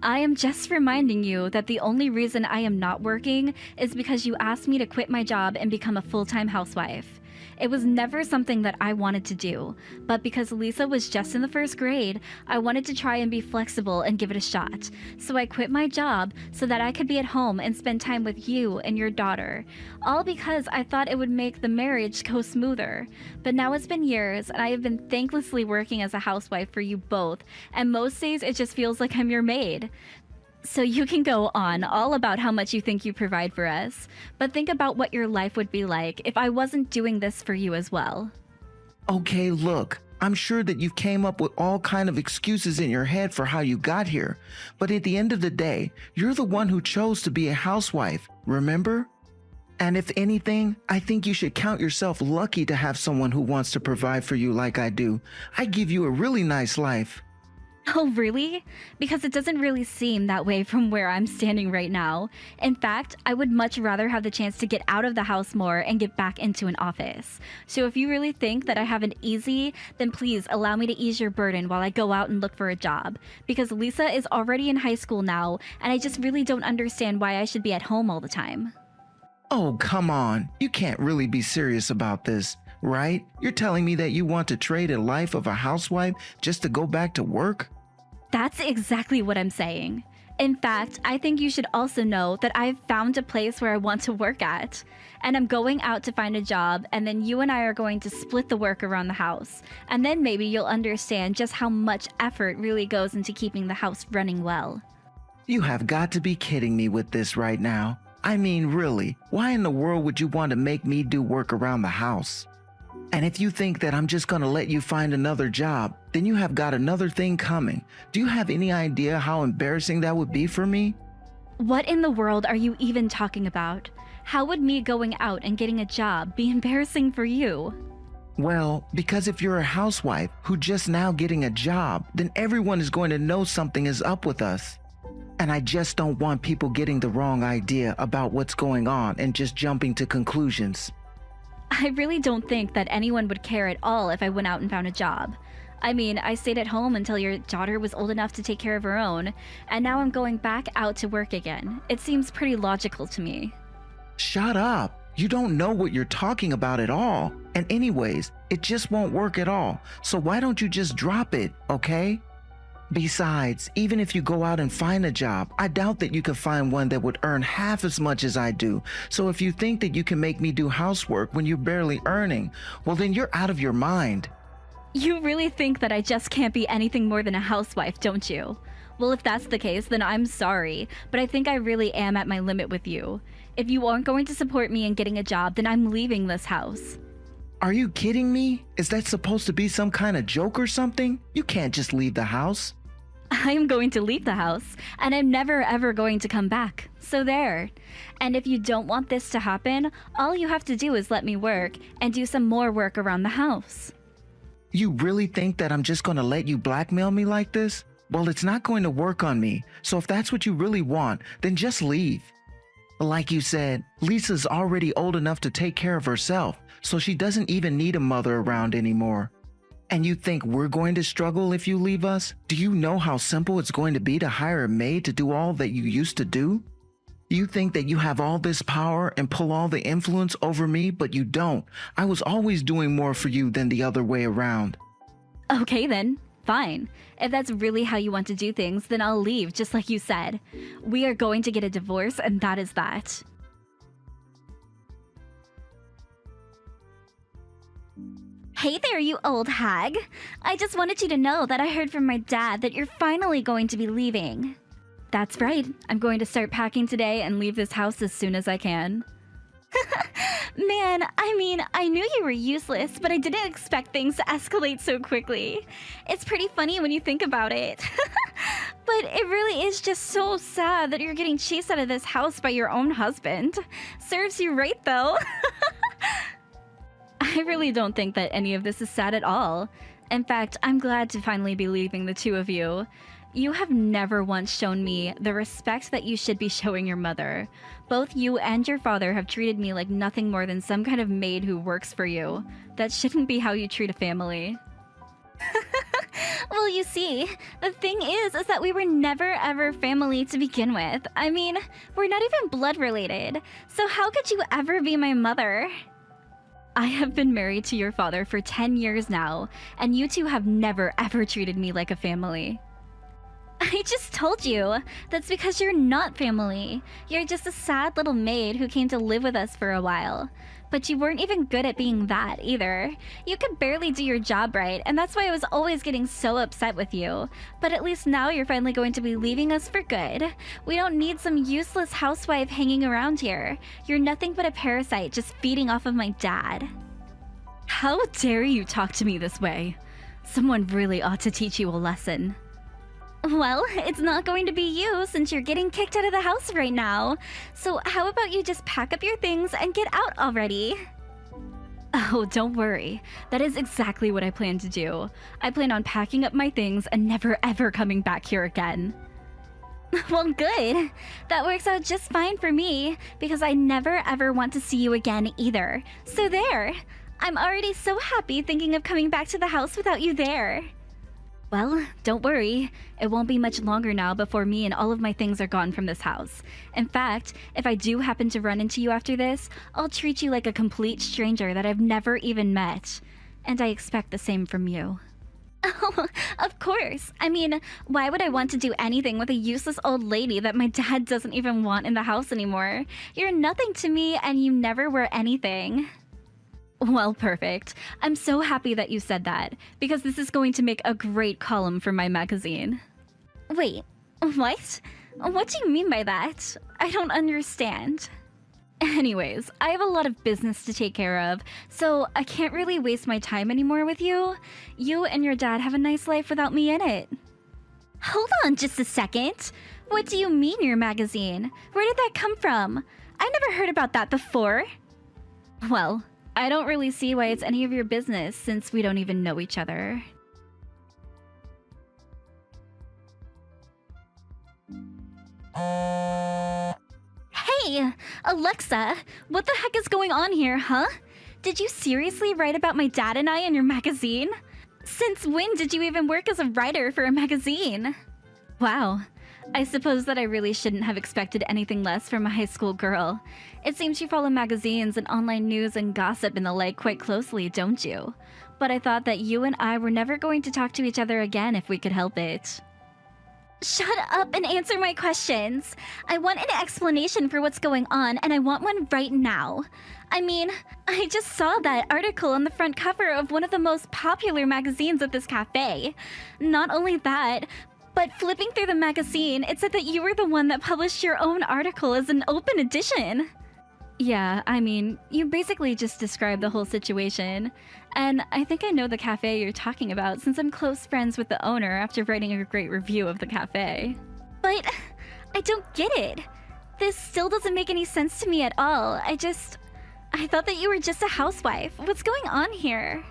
I am just reminding you that the only reason I am not working is because you asked me to quit my job and become a full-time housewife. It was never something that I wanted to do, but because Lisa was just in the first grade, I wanted to try and be flexible and give it a shot. So I quit my job so that I could be at home and spend time with you and your daughter. All because I thought it would make the marriage go smoother. But now it's been years, and I have been thanklessly working as a housewife for you both, and most days it just feels like I'm your maid. So you can go on all about how much you think you provide for us, but think about what your life would be like if I wasn't doing this for you as well. Okay, look, I'm sure that you came up with all kind of excuses in your head for how you got here, but at the end of the day, you're the one who chose to be a housewife, remember? And if anything, I think you should count yourself lucky to have someone who wants to provide for you like I do. I give you a really nice life. Oh, really? Because it doesn't really seem that way from where I'm standing right now. In fact, I would much rather have the chance to get out of the house more and get back into an office. So if you really think that I have it easy, then please allow me to ease your burden while I go out and look for a job. Because Lisa is already in high school now, and I just really don't understand why I should be at home all the time. Oh, come on. You can't really be serious about this, right? You're telling me that you want to trade a life of a housewife just to go back to work? That's exactly what I'm saying. In fact, I think you should also know that I've found a place where I want to work at. And I'm going out to find a job, and then you and I are going to split the work around the house. And then maybe you'll understand just how much effort really goes into keeping the house running well. You have got to be kidding me with this right now. I mean, really, why in the world would you want to make me do work around the house? And if you think that I'm just going to let you find another job, then you have got another thing coming. Do you have any idea how embarrassing that would be for me? What in the world are you even talking about? How would me going out and getting a job be embarrassing for you? Well, because if you're a housewife who just now getting a job, then everyone is going to know something is up with us. And I just don't want people getting the wrong idea about what's going on and just jumping to conclusions. I really don't think that anyone would care at all if I went out and found a job. I mean, I stayed at home until your daughter was old enough to take care of her own, and now I'm going back out to work again. It seems pretty logical to me. Shut up. You don't know what you're talking about at all. And anyways, it just won't work at all. So why don't you just drop it, okay? Besides, even if you go out and find a job, I doubt that you could find one that would earn half as much as I do. So if you think that you can make me do housework when you're barely earning, well then you're out of your mind. You really think that I just can't be anything more than a housewife, don't you? Well, if that's the case, then I'm sorry, but I think I really am at my limit with you. If you aren't going to support me in getting a job, then I'm leaving this house. Are you kidding me? Is that supposed to be some kind of joke or something? You can't just leave the house. I am going to leave the house, and I'm never ever going to come back. So there. And if you don't want this to happen, all you have to do is let me work and do some more work around the house. You really think that I'm just going to let you blackmail me like this? Well, it's not going to work on me. So if that's what you really want, then just leave. Like you said, Lisa's already old enough to take care of herself, so she doesn't even need a mother around anymore. And you think we're going to struggle if you leave us? Do you know how simple it's going to be to hire a maid to do all that you used to do? You think that you have all this power and pull all the influence over me, but you don't. I was always doing more for you than the other way around. Okay then, fine. If that's really how you want to do things, then I'll leave, just like you said. We are going to get a divorce, and that is that. Hey there, you old hag. I just wanted you to know that I heard from my dad that you're finally going to be leaving. That's right. I'm going to start packing today and leave this house as soon as I can. Man, I mean, I knew you were useless, but I didn't expect things to escalate so quickly. It's pretty funny when you think about it. But it really is just so sad that you're getting chased out of this house by your own husband. Serves you right, though. I really don't think that any of this is sad at all. In fact, I'm glad to finally be leaving the two of you. You have never once shown me the respect that you should be showing your mother. Both you and your father have treated me like nothing more than some kind of maid who works for you. That shouldn't be how you treat a family. Well, you see, the thing is that we were never ever family to begin with. I mean, we're not even blood related. So how could you ever be my mother? I have been married to your father for 10 years now, and you two have never ever treated me like a family. I just told you. That's because you're not family. You're just a sad little maid who came to live with us for a while. But you weren't even good at being that either. You could barely do your job right, and that's why I was always getting so upset with you. But at least now you're finally going to be leaving us for good. We don't need some useless housewife hanging around here. You're nothing but a parasite just feeding off of my dad. How dare you talk to me this way? Someone really ought to teach you a lesson. Well, it's not going to be you since you're getting kicked out of the house right now. So how about you just pack up your things and get out already? Oh, don't worry. That is exactly what I plan to do. I plan on packing up my things and never ever coming back here again. Well, good. That works out just fine for me, because I never ever want to see you again either. So there. I'm already so happy thinking of coming back to the house without you there. Well, don't worry. It won't be much longer now before me and all of my things are gone from this house. In fact, if I do happen to run into you after this, I'll treat you like a complete stranger that I've never even met. And I expect the same from you. Oh, of course. I mean, why would I want to do anything with a useless old lady that my dad doesn't even want in the house anymore? You're nothing to me and you never were anything. Well, perfect. I'm so happy that you said that, because this is going to make a great column for my magazine. Wait, what? What do you mean by that? I don't understand. Anyways, I have a lot of business to take care of, so I can't really waste my time anymore with you. You and your dad have a nice life without me in it. Hold on just a second. What do you mean your magazine? Where did that come from? I never heard about that before. Well, I don't really see why it's any of your business since we don't even know each other. Hey, Alexa, what the heck is going on here, huh? Did you seriously write about my dad and I in your magazine? Since when did you even work as a writer for a magazine? Wow. I suppose that I really shouldn't have expected anything less from a high school girl. It seems you follow magazines and online news and gossip and the like quite closely, don't you? But I thought that you and I were never going to talk to each other again if we could help it. Shut up and answer my questions! I want an explanation for what's going on, and I want one right now. I mean, I just saw that article on the front cover of one of the most popular magazines at this cafe. Not only that, but flipping through the magazine, it said that you were the one that published your own article as an open edition. Yeah, I mean, you basically just described the whole situation. And I think I know the cafe you're talking about since I'm close friends with the owner after writing a great review of the cafe. But I don't get it. This still doesn't make any sense to me at all. I thought that you were just a housewife. What's going on here?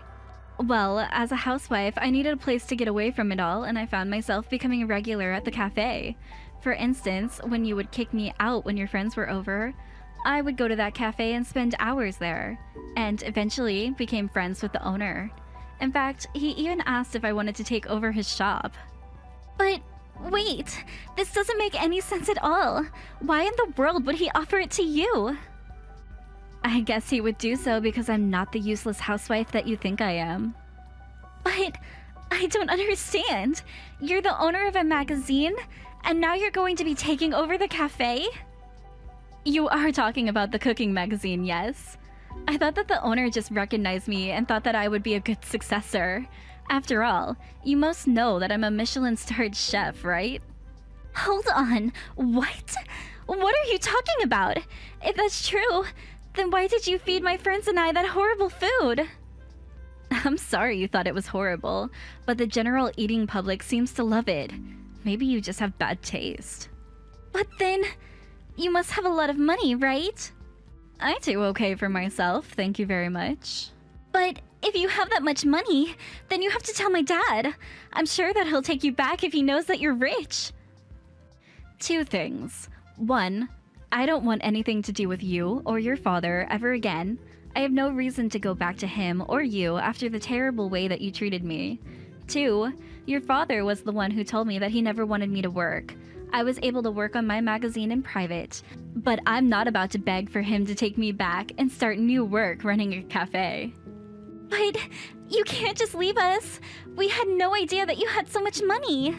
Well, as a housewife, I needed a place to get away from it all, and I found myself becoming a regular at the cafe. For instance, when you would kick me out when your friends were over, I would go to that cafe and spend hours there, and eventually became friends with the owner. In fact, he even asked if I wanted to take over his shop. But wait, this doesn't make any sense at all. Why in the world would he offer it to you? I guess he would do so because I'm not the useless housewife that you think I am. But I don't understand. You're the owner of a magazine, and now you're going to be taking over the cafe? You are talking about the cooking magazine, yes? I thought that the owner just recognized me and thought that I would be a good successor. After all, you most know that I'm a Michelin-starred chef, right? Hold on, what? What are you talking about? If that's true, then why did you feed my friends and I that horrible food? I'm sorry you thought it was horrible, but the general eating public seems to love it. Maybe you just have bad taste. But then, you must have a lot of money, right? I do okay for myself, thank you very much. But if you have that much money, then you have to tell my dad. I'm sure that he'll take you back if he knows that you're rich. Two things. One, I don't want anything to do with you or your father ever again. I have no reason to go back to him or you after the terrible way that you treated me. Two, your father was the one who told me that he never wanted me to work. I was able to work on my magazine in private, but I'm not about to beg for him to take me back and start new work running a cafe. But you can't just leave us. We had no idea that you had so much money.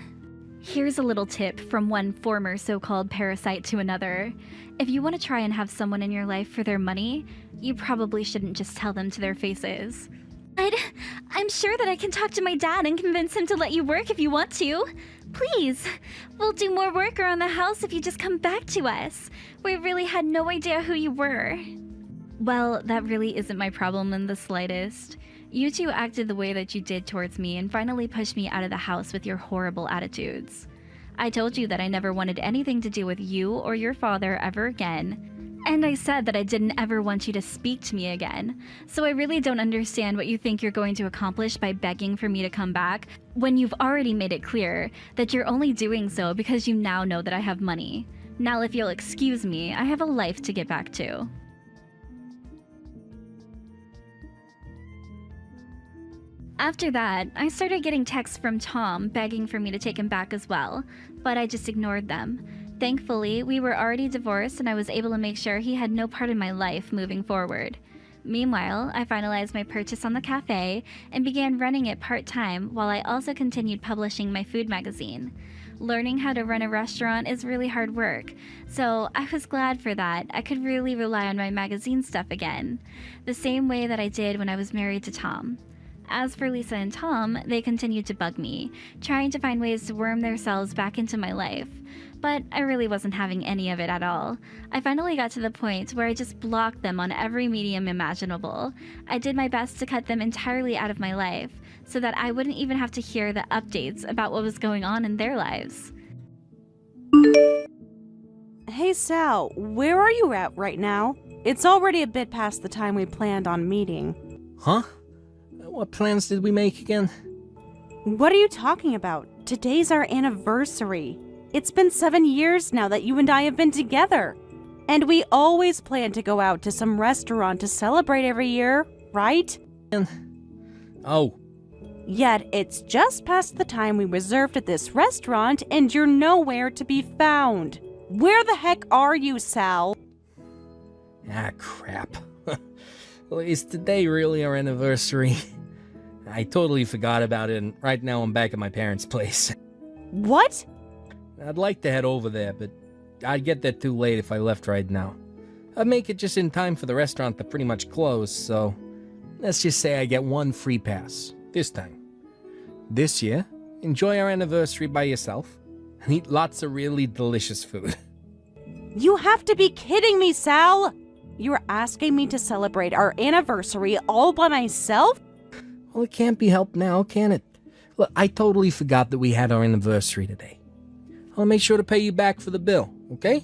Here's a little tip from one former so-called parasite to another. If you want to try and have someone in your life for their money, you probably shouldn't just tell them to their faces. But I'm sure that I can talk to my dad and convince him to let you work if you want to. Please, we'll do more work around the house if you just come back to us. We really had no idea who you were. Well, that really isn't my problem in the slightest. You two acted the way that you did towards me and finally pushed me out of the house with your horrible attitudes. I told you that I never wanted anything to do with you or your father ever again, And I said that I didn't ever want you to speak to me again. So I really don't understand what you think you're going to accomplish by begging for me to come back, when you've already made it clear that you're only doing so because you now know that I have money. Now, if you'll excuse me, I have a life to get back to. After that, I started getting texts from Tom begging for me to take him back as well, but I just ignored them. Thankfully, we were already divorced and I was able to make sure he had no part in my life moving forward. Meanwhile, I finalized my purchase on the cafe and began running it part-time while I also continued publishing my food magazine. Learning how to run a restaurant is really hard work, so I was glad for that. I could really rely on my magazine stuff again, the same way that I did when I was married to Tom. As for Lisa and Tom, they continued to bug me, trying to find ways to worm themselves back into my life. But I really wasn't having any of it at all. I finally got to the point where I just blocked them on every medium imaginable. I did my best to cut them entirely out of my life, so that I wouldn't even have to hear the updates about what was going on in their lives. Hey Sal, where are you at right now? It's already a bit past the time we planned on meeting. Huh? What plans did we make again? What are you talking about? Today's our anniversary. It's been 7 years now that you and I have been together. And we always plan to go out to some restaurant to celebrate every year, right? Oh. Yet it's just past the time we reserved at this restaurant and you're nowhere to be found. Where the heck are you, Sal? Ah, crap. Well, is today really our anniversary? I totally forgot about it, and right now I'm back at my parents' place. What? I'd like to head over there, but I'd get there too late if I left right now. I'd make it just in time for the restaurant to pretty much close, so let's just say I get one free pass, this time. This year, enjoy our anniversary by yourself, and eat lots of really delicious food. You have to be kidding me, Sal! You're asking me to celebrate our anniversary all by myself? Well, it can't be helped now, can it? Look, I totally forgot that we had our anniversary today. I'll make sure to pay you back for the bill, okay?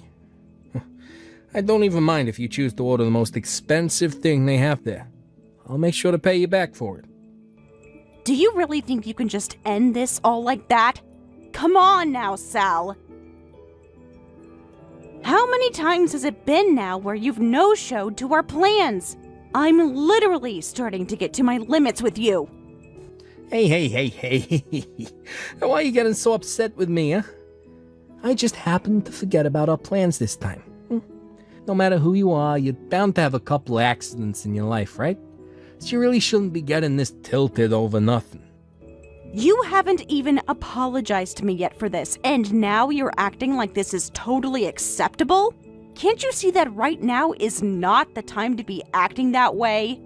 I don't even mind if you choose to order the most expensive thing they have there. I'll make sure to pay you back for it. Do you really think you can just end this all like that? Come on now, Sal! How many times has it been now where you've no-showed to our plans? I'm literally starting to get to my limits with you. Hey. Why are you getting so upset with me, huh? I just happened to forget about our plans this time. No matter who you are, you're bound to have a couple of accidents in your life, right? So you really shouldn't be getting this tilted over nothing. You haven't even apologized to me yet for this, and now you're acting like this is totally acceptable? Can't you see that right now is not the time to be acting that way?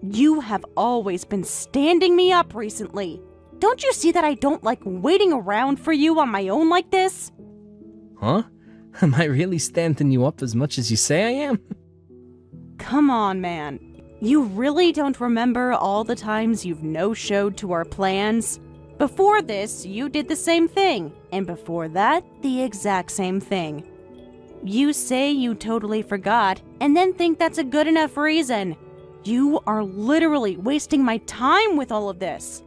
You have always been standing me up recently. Don't you see that I don't like waiting around for you on my own like this? Huh? Am I really standing you up as much as you say I am? Come on, man. You really don't remember all the times you've no-showed to our plans? Before this, you did the same thing, and before that, the exact same thing. You say you totally forgot, and then think that's a good enough reason. You are literally wasting my time with all of this.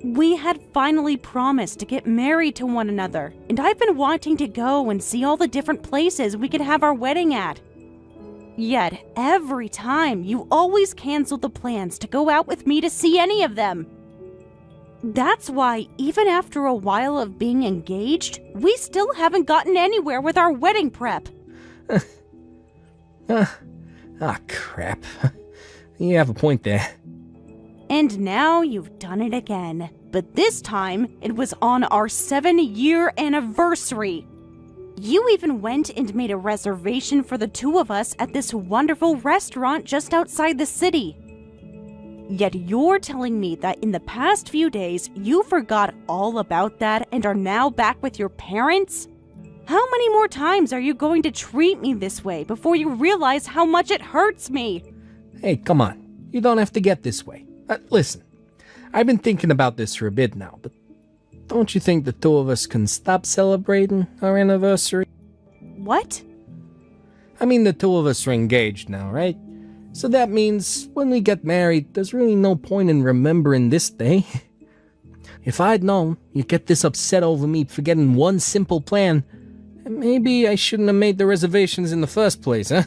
We had finally promised to get married to one another, and I've been wanting to go and see all the different places we could have our wedding at. Yet, every time, you always cancel the plans to go out with me to see any of them. That's why, even after a while of being engaged, we still haven't gotten anywhere with our wedding prep. Crap. You have a point there. And now you've done it again. But this time, it was on our 7-year anniversary. You even went and made a reservation for the two of us at this wonderful restaurant just outside the city. Yet you're telling me that in the past few days, you forgot all about that and are now back with your parents? How many more times are you going to treat me this way before you realize how much it hurts me? Hey, come on. You don't have to get this way. Listen, I've been thinking about this for a bit now, but don't you think the two of us can stop celebrating our anniversary? What? I mean, the two of us are engaged now, right? So that means when we get married, there's really no point in remembering this day. If I'd known you'd get this upset over me forgetting one simple plan, maybe I shouldn't have made the reservations in the first place, huh?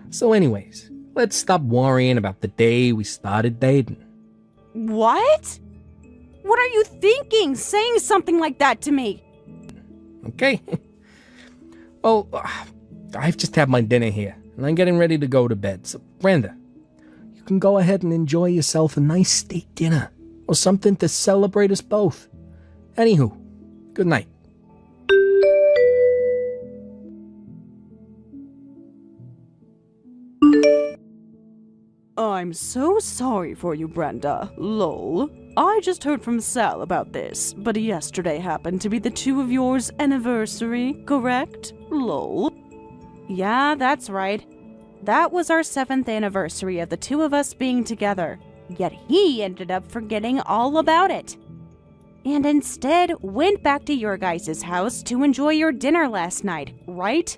So anyways, let's stop worrying about the day we started dating. What? What are you thinking, saying something like that to me? Okay. Well, I've just had my dinner here, and I'm getting ready to go to bed. So, Brenda, you can go ahead and enjoy yourself a nice steak dinner, or something to celebrate us both. Anywho, good night. I'm so sorry for you, Brenda. Lol. I just heard from Sal about this, but yesterday happened to be the two of yours anniversary, correct? Lol. Yeah, that's right. That was our 7th anniversary of the two of us being together. Yet he ended up forgetting all about it. And instead went back to your guys' house to enjoy your dinner last night, right?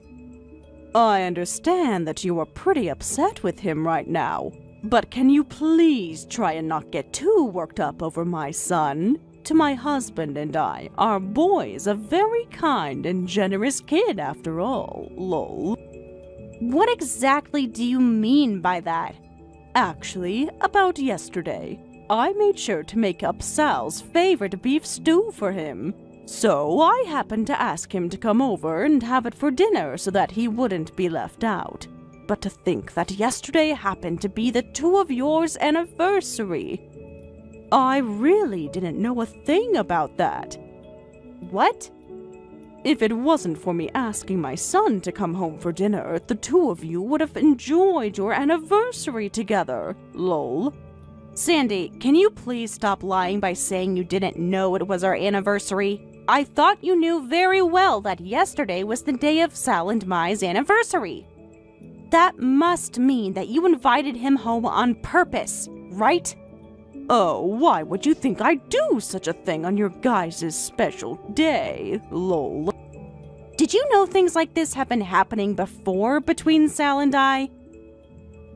I understand that you are pretty upset with him right now. But can you please try and not get too worked up over my son? To my husband and I, our boy's a very kind and generous kid after all, lol. What exactly do you mean by that? Actually, about yesterday, I made sure to make up Sal's favorite beef stew for him. So I happened to ask him to come over and have it for dinner so that he wouldn't be left out. But to think that yesterday happened to be the two of yours anniversary. I really didn't know a thing about that. What? If it wasn't for me asking my son to come home for dinner, the two of you would have enjoyed your anniversary together. Lol. Sandy, can you please stop lying by saying you didn't know it was our anniversary? I thought you knew very well that yesterday was the day of Sal and Mai's anniversary. That must mean that you invited him home on purpose, right? Oh, why would you think I'd do such a thing on your guys' special day? Lol. Did you know things like this have been happening before between Sal and I?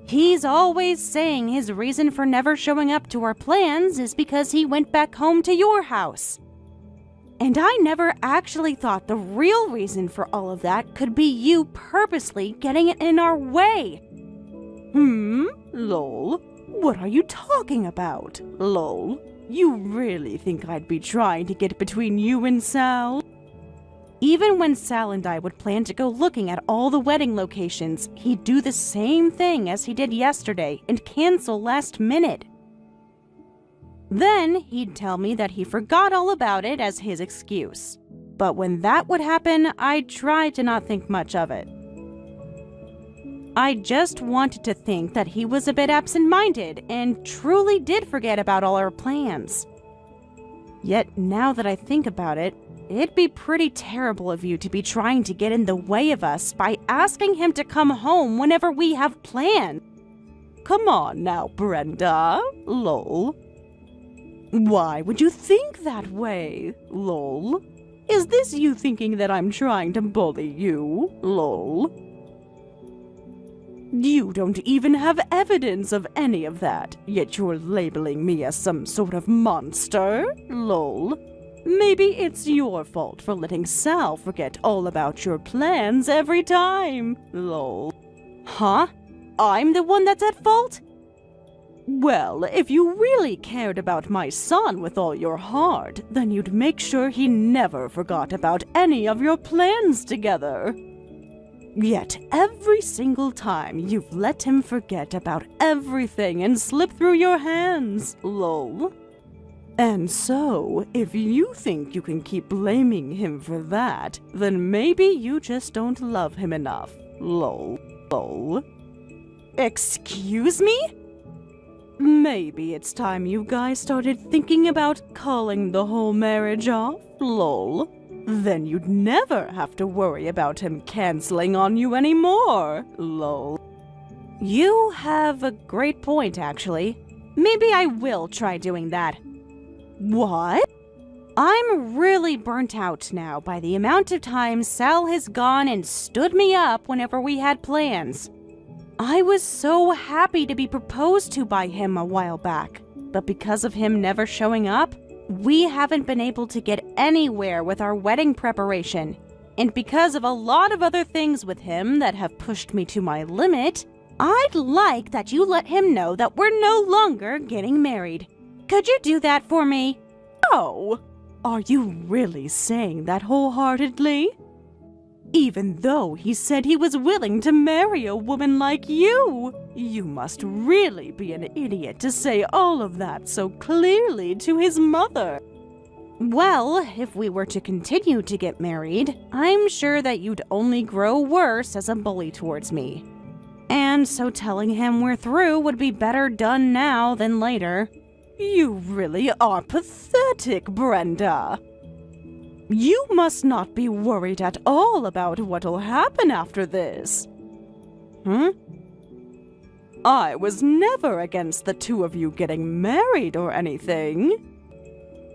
He's always saying his reason for never showing up to our plans is because he went back home to your house. And I never actually thought the real reason for all of that could be you purposely getting it in our way. Lol. What are you talking about? Lol. You really think I'd be trying to get between you and Sal? Even when Sal and I would plan to go looking at all the wedding locations, he'd do the same thing as he did yesterday and cancel last minute. Then he'd tell me that he forgot all about it as his excuse. But when that would happen, I'd try to not think much of it. I just wanted to think that he was a bit absent-minded and truly did forget about all our plans. Yet now that I think about it, it'd be pretty terrible of you to be trying to get in the way of us by asking him to come home whenever we have plans. Come on now, Brenda. Lol. Why would you think that way? Lol. Is this you thinking that I'm trying to bully you? Lol. You don't even have evidence of any of that, yet you're labeling me as some sort of monster? Lol. Maybe it's your fault for letting Sal forget all about your plans every time. Lol. Huh? I'm the one that's at fault? Well, if you really cared about my son with all your heart, then you'd make sure he never forgot about any of your plans together. Yet every single time you've let him forget about everything and slip through your hands, lol. And so, if you think you can keep blaming him for that, then maybe you just don't love him enough, lol. Lol. Excuse me? Maybe it's time you guys started thinking about calling the whole marriage off, lol. Then you'd never have to worry about him canceling on you anymore, lol. You have a great point, actually. Maybe I will try doing that. What? I'm really burnt out now by the amount of times Sal has gone and stood me up whenever we had plans. I was so happy to be proposed to by him a while back, but because of him never showing up, we haven't been able to get anywhere with our wedding preparation. And because of a lot of other things with him that have pushed me to my limit, I'd like that you let him know that we're no longer getting married. Could you do that for me? Oh, are you really saying that wholeheartedly? Even though he said he was willing to marry a woman like you. You must really be an idiot to say all of that so clearly to his mother. Well, if we were to continue to get married, I'm sure that you'd only grow worse as a bully towards me. And so telling him we're through would be better done now than later. You really are pathetic, Brenda. You must not be worried at all about what'll happen after this. I was never against the two of you getting married or anything.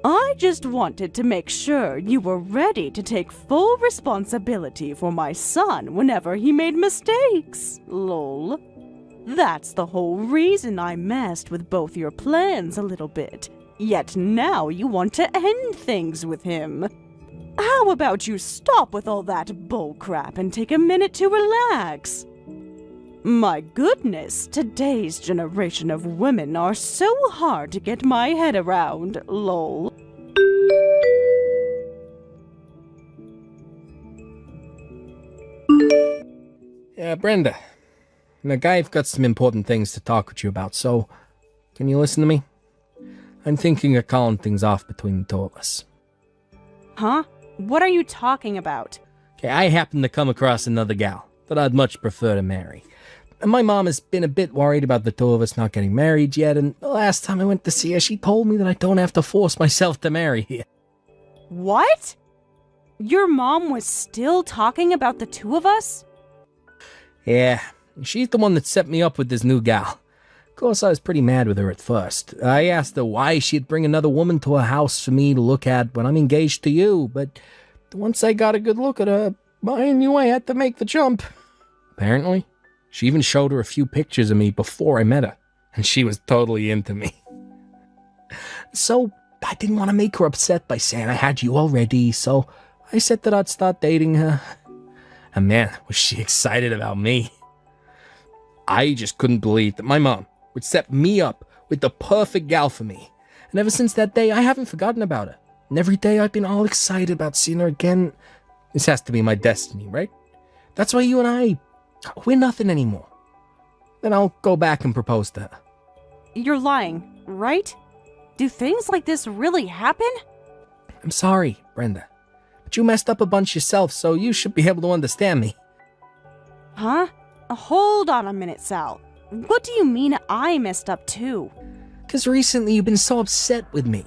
I just wanted to make sure you were ready to take full responsibility for my son whenever he made mistakes, lol. That's the whole reason I messed with both your plans a little bit. Yet now you want to end things with him. How about you stop with all that bullcrap and take a minute to relax? My goodness, today's generation of women are so hard to get my head around, lol. Yeah, Brenda. Look, I've got some important things to talk with you about, so can you listen to me? I'm thinking of calling things off between the two of us. Huh? What are you talking about? Okay, I happened to come across another gal that I'd much prefer to marry. And my mom has been a bit worried about the two of us not getting married yet, and the last time I went to see her, she told me that I don't have to force myself to marry her. What? Your mom was still talking about the two of us? Yeah, she's the one that set me up with this new gal. Of course, I was pretty mad with her at first. I asked her why she'd bring another woman to her house for me to look at when I'm engaged to you, but once I got a good look at her, I knew I had to make the jump. Apparently, she even showed her a few pictures of me before I met her, and she was totally into me. So, I didn't want to make her upset by saying I had you already, so I said that I'd start dating her. And man, was she excited about me. I just couldn't believe that my mom would set me up with the perfect gal for me. And ever since that day, I haven't forgotten about her. And every day I've been all excited about seeing her again. This has to be my destiny, right? That's why you and I, we're nothing anymore. Then I'll go back and propose to her. You're lying, right? Do things like this really happen? I'm sorry, Brenda. But you messed up a bunch yourself, so you should be able to understand me. Huh? Hold on a minute, Sal. What do you mean I messed up too? 'Cause recently you've been so upset with me.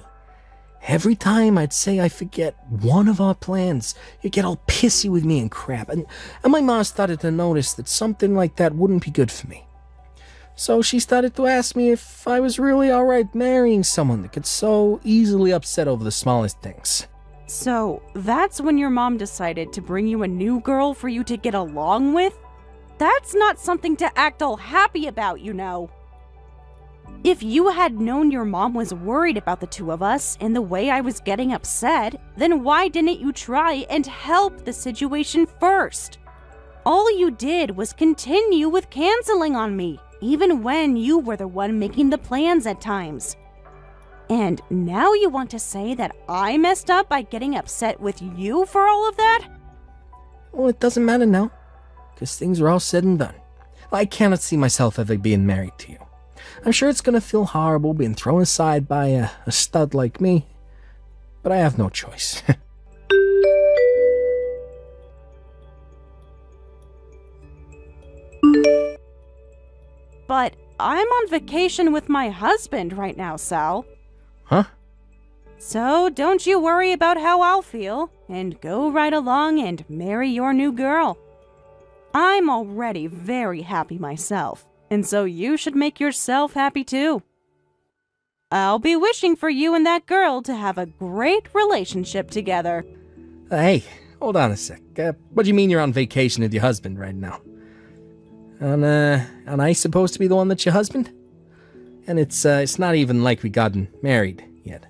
Every time I'd say I forget one of our plans, you'd get all pissy with me and crap. And my mom started to notice that something like that wouldn't be good for me. So she started to ask me if I was really alright marrying someone that gets so easily upset over the smallest things. So, that's when your mom decided to bring you a new girl for you to get along with? That's not something to act all happy about, you know. If you had known your mom was worried about the two of us and the way I was getting upset, then why didn't you try and help the situation first? All you did was continue with canceling on me, even when you were the one making the plans at times. And now you want to say that I messed up by getting upset with you for all of that? Well, it doesn't matter now, because things are all said and done. I cannot see myself ever being married to you. I'm sure it's going to feel horrible being thrown aside by a stud like me, but I have no choice. But I'm on vacation with my husband right now, Sal. Huh? So don't you worry about how I'll feel, and go right along and marry your new girl. I'm already very happy myself, and so you should make yourself happy too. I'll be wishing for you and that girl to have a great relationship together. Hey, hold on a sec. What do you mean you're on vacation with your husband right now? And I supposed to be the one that's your husband? And it's not even like we gotten married yet.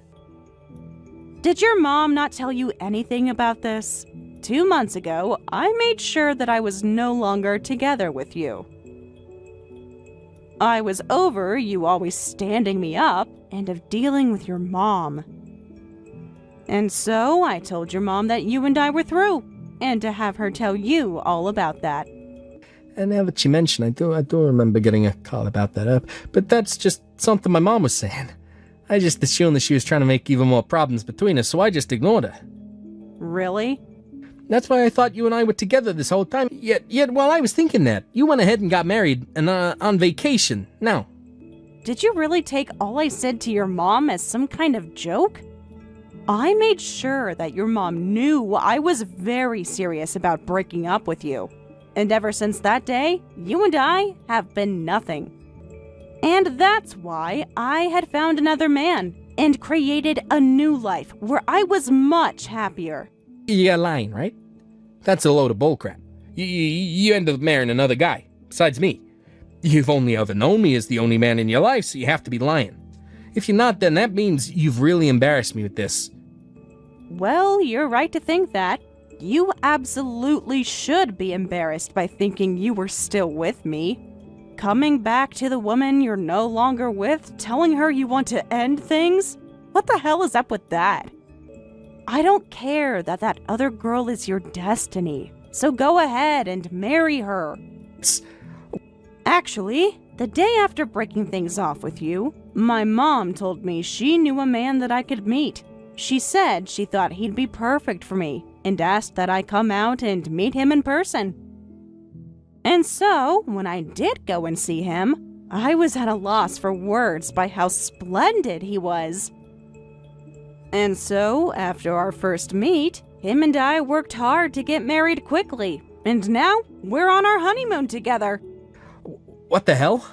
Did your mom not tell you anything about this? 2 months ago, I made sure that I was no longer together with you. I was over you always standing me up and of dealing with your mom. And so I told your mom that you and I were through, and to have her tell you all about that. And now that you mention, I do remember getting a call about that, but that's just something my mom was saying. I just assumed that she was trying to make even more problems between us, so I just ignored her. Really? That's why I thought you and I were together this whole time. Yet while I was thinking that, you went ahead and got married and on vacation. Now, did you really take all I said to your mom as some kind of joke? I made sure that your mom knew I was very serious about breaking up with you. And ever since that day, you and I have been nothing. And that's why I had found another man and created a new life where I was much happier. you're lying, right? That's a load of bullcrap. You end up marrying another guy, besides me. You've only ever known me as the only man in your life, so you have to be lying. If you're not, then that means you've really embarrassed me with this. Well, you're right to think that. You absolutely should be embarrassed by thinking you were still with me. Coming back to the woman you're no longer with, telling her you want to end things? What the hell is up with that? I don't care that that other girl is your destiny, so go ahead and marry her. Actually, the day after breaking things off with you, my mom told me she knew a man that I could meet. She said she thought he'd be perfect for me and asked that I come out and meet him in person. And so, when I did go and see him, I was at a loss for words by how splendid he was. And so, after our first meet, him and I worked hard to get married quickly, and now we're on our honeymoon together. What the hell?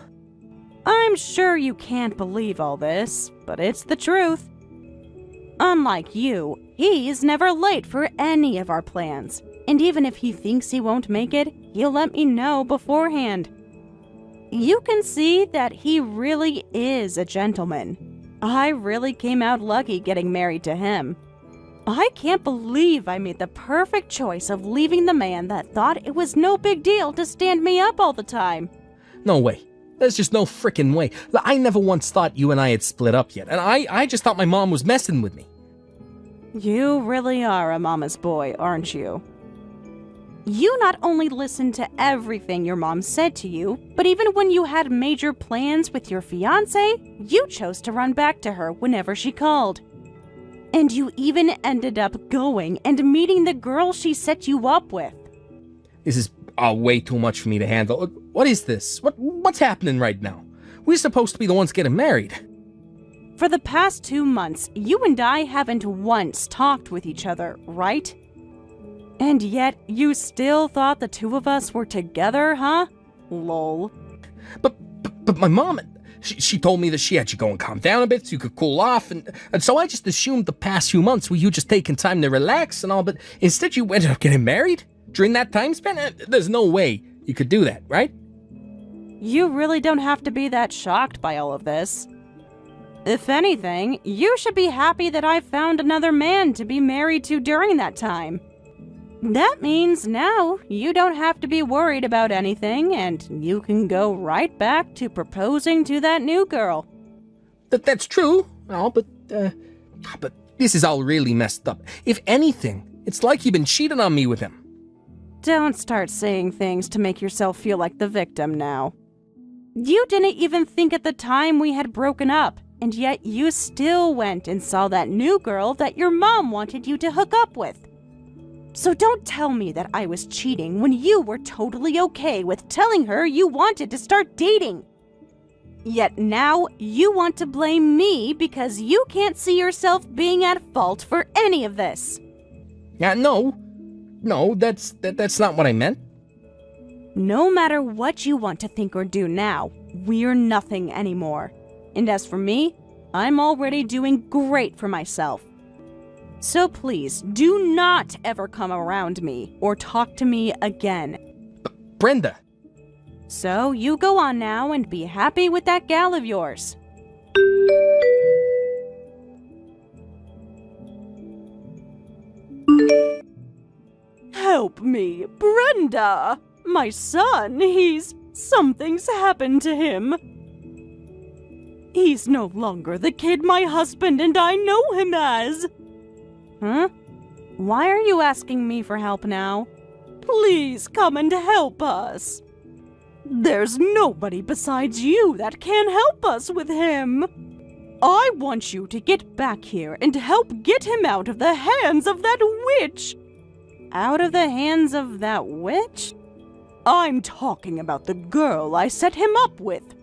I'm sure you can't believe all this, but it's the truth. Unlike you, he's never late for any of our plans, and even if he thinks he won't make it, he'll let me know beforehand. You can see that he really is a gentleman. I really came out lucky getting married to him. I can't believe I made the perfect choice of leaving the man that thought it was no big deal to stand me up all the time. No way. There's just no frickin' way. I never once thought you and I had split up yet, and I just thought my mom was messing with me. You really are a mama's boy, aren't you? You not only listened to everything your mom said to you, but even when you had major plans with your fiancé, you chose to run back to her whenever she called. And you even ended up going and meeting the girl she set you up with. This is way too much for me to handle. What is this? What's happening right now? We're supposed to be the ones getting married. For the past 2 months, you and I haven't once talked with each other, right? And yet, you still thought the two of us were together, huh? Lol. But my mom, she told me that she had you go and calm down a bit so you could cool off, and so I just assumed the past few months were you just taking time to relax and all, but instead you ended up getting married? During that time span? There's no way you could do that, right? You really don't have to be that shocked by all of this. If anything, you should be happy that I found another man to be married to during that time. That means now you don't have to be worried about anything, and you can go right back to proposing to that new girl. That's true, but this is all really messed up. If anything, it's like you've been cheating on me with him. Don't start saying things to make yourself feel like the victim now. You didn't even think at the time we had broken up, and yet you still went and saw that new girl that your mom wanted you to hook up with. So don't tell me that I was cheating when you were totally okay with telling her you wanted to start dating. Yet now you want to blame me because you can't see yourself being at fault for any of this. No, that's not what I meant. No matter what you want to think or do now, we're nothing anymore. And as for me, I'm already doing great for myself. So please, do not ever come around me or talk to me again. Brenda! So you go on now and be happy with that gal of yours. Help me, Brenda! My son, something's happened to him. He's no longer the kid my husband and I know him as. Huh? Why are you asking me for help now? Please come and help us. There's nobody besides you that can help us with him. I want you to get back here and help get him out of the hands of that witch. Out of the hands of that witch? I'm talking about the girl I set him up with.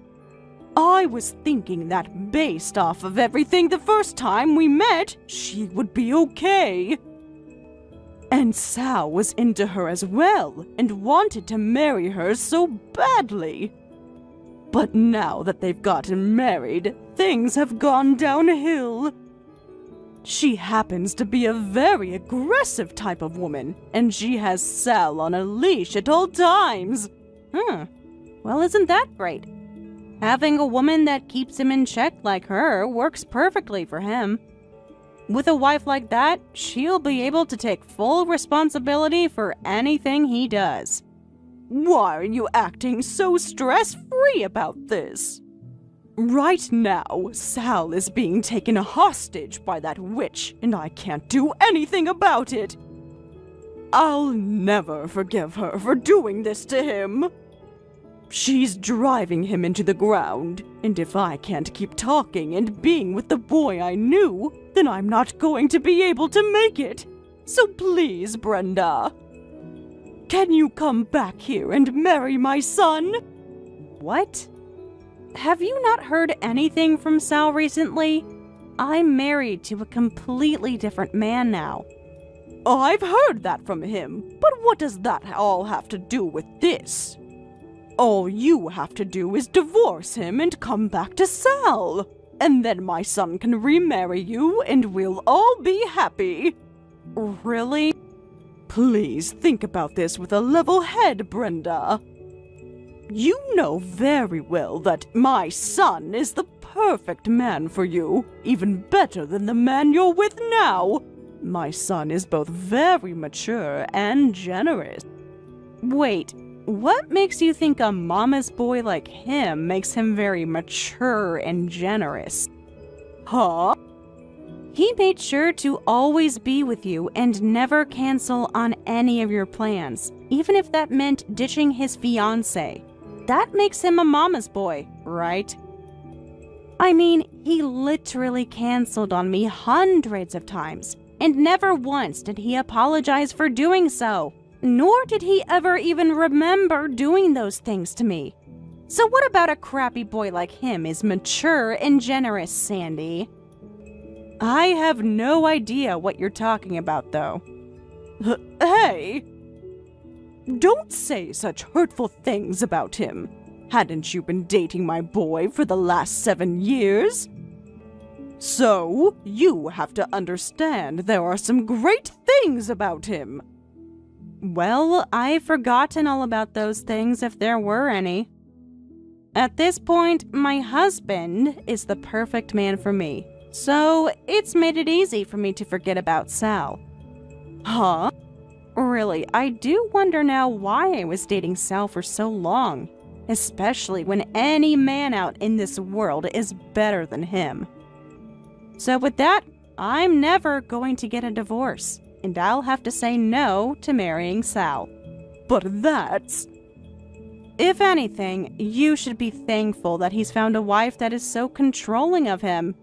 I was thinking that based off of everything the first time we met, she would be okay. And Sal was into her as well, and wanted to marry her so badly. But now that they've gotten married, things have gone downhill. She happens to be a very aggressive type of woman, and she has Sal on a leash at all times. Well, isn't that great? Having a woman that keeps him in check like her works perfectly for him. With a wife like that, she'll be able to take full responsibility for anything he does. Why are you acting so stress-free about this? Right now, Sal is being taken hostage by that witch, and I can't do anything about it. I'll never forgive her for doing this to him. She's driving him into the ground, and if I can't keep talking and being with the boy I knew, then I'm not going to be able to make it. So please, Brenda, can you come back here and marry my son? What? Have you not heard anything from Sal recently? I'm married to a completely different man now. I've heard that from him, but what does that all have to do with this? All you have to do is divorce him and come back to Sal. And then my son can remarry you and we'll all be happy. Really? Please think about this with a level head, Brenda. You know very well that my son is the perfect man for you, even better than the man you're with now. My son is both very mature and generous. Wait. What makes you think a mama's boy like him makes him very mature and generous? Huh? He made sure to always be with you and never cancel on any of your plans, even if that meant ditching his fiancée. That makes him a mama's boy, right? I mean, he literally canceled on me hundreds of times, and never once did he apologize for doing so. Nor did he ever even remember doing those things to me. So what about a crappy boy like him is mature and generous, Sandy? I have no idea what you're talking about, though. Hey! Don't say such hurtful things about him. Hadn't you been dating my boy for the last 7 years? So, you have to understand there are some great things about him. Well, I've forgotten all about those things if there were any. At this point, my husband is the perfect man for me, so it's made it easy for me to forget about Sal. Huh? Really, I do wonder now why I was dating Sal for so long, especially when any man out in this world is better than him. So with that, I'm never going to get a divorce. And I'll have to say no to marrying Sal. But that's... If anything, you should be thankful that he's found a wife that is so controlling of him.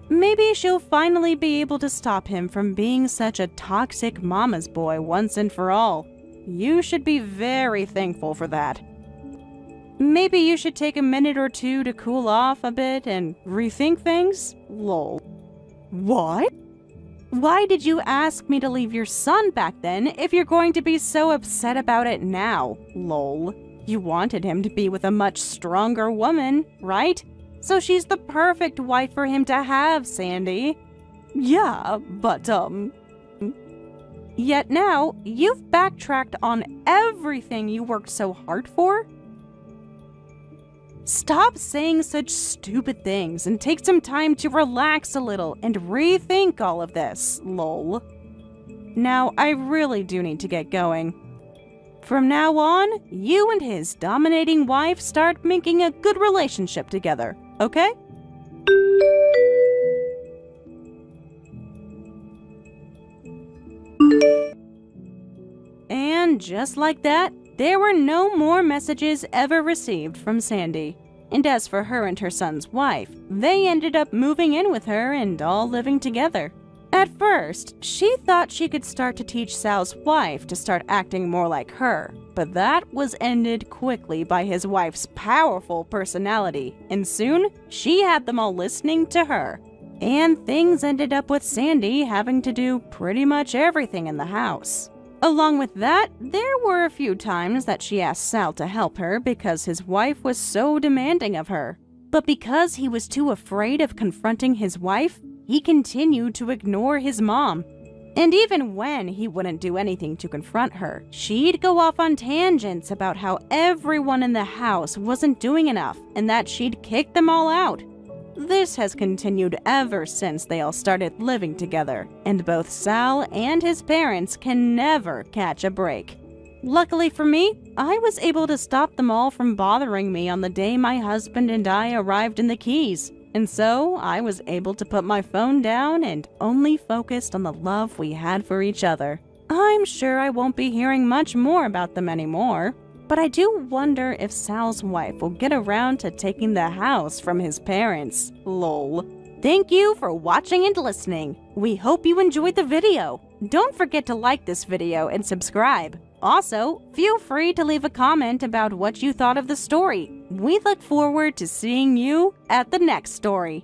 Maybe she'll finally be able to stop him from being such a toxic mama's boy once and for all. You should be very thankful for that. Maybe you should take a minute or two to cool off a bit and rethink things? Lol. What? Why did you ask me to leave your son back then if you're going to be so upset about it now? Lol. You wanted him to be with a much stronger woman, right? so she's the perfect wife for him to have, Sandy. Yeah, but, Yet now, you've backtracked on everything you worked so hard for? Stop saying such stupid things and take some time to relax a little and rethink all of this, lol. Now, I really do need to get going. From now on, you and his dominating wife start making a good relationship together, okay? And just like that, there were no more messages ever received from Sandy. And as for her and her son's wife, they ended up moving in with her and all living together. At first, she thought she could start to teach Sal's wife to start acting more like her, but that was ended quickly by his wife's powerful personality, and soon she had them all listening to her. And things ended up with Sandy having to do pretty much everything in the house. Along with that, there were a few times that she asked Sal to help her because his wife was so demanding of her. But because he was too afraid of confronting his wife, he continued to ignore his mom. And even when he wouldn't do anything to confront her, she'd go off on tangents about how everyone in the house wasn't doing enough and that she'd kick them all out. This has continued ever since they all started living together, and both Sal and his parents can never catch a break. Luckily for me, I was able to stop them all from bothering me on the day my husband and I arrived in the Keys, and so I was able to put my phone down and only focused on the love we had for each other. I'm sure I won't be hearing much more about them anymore. But I do wonder if Sal's wife will get around to taking the house from his parents. Lol. Thank you for watching and listening. We hope you enjoyed the video. Don't forget to like this video and subscribe. Also, feel free to leave a comment about what you thought of the story. We look forward to seeing you at the next story.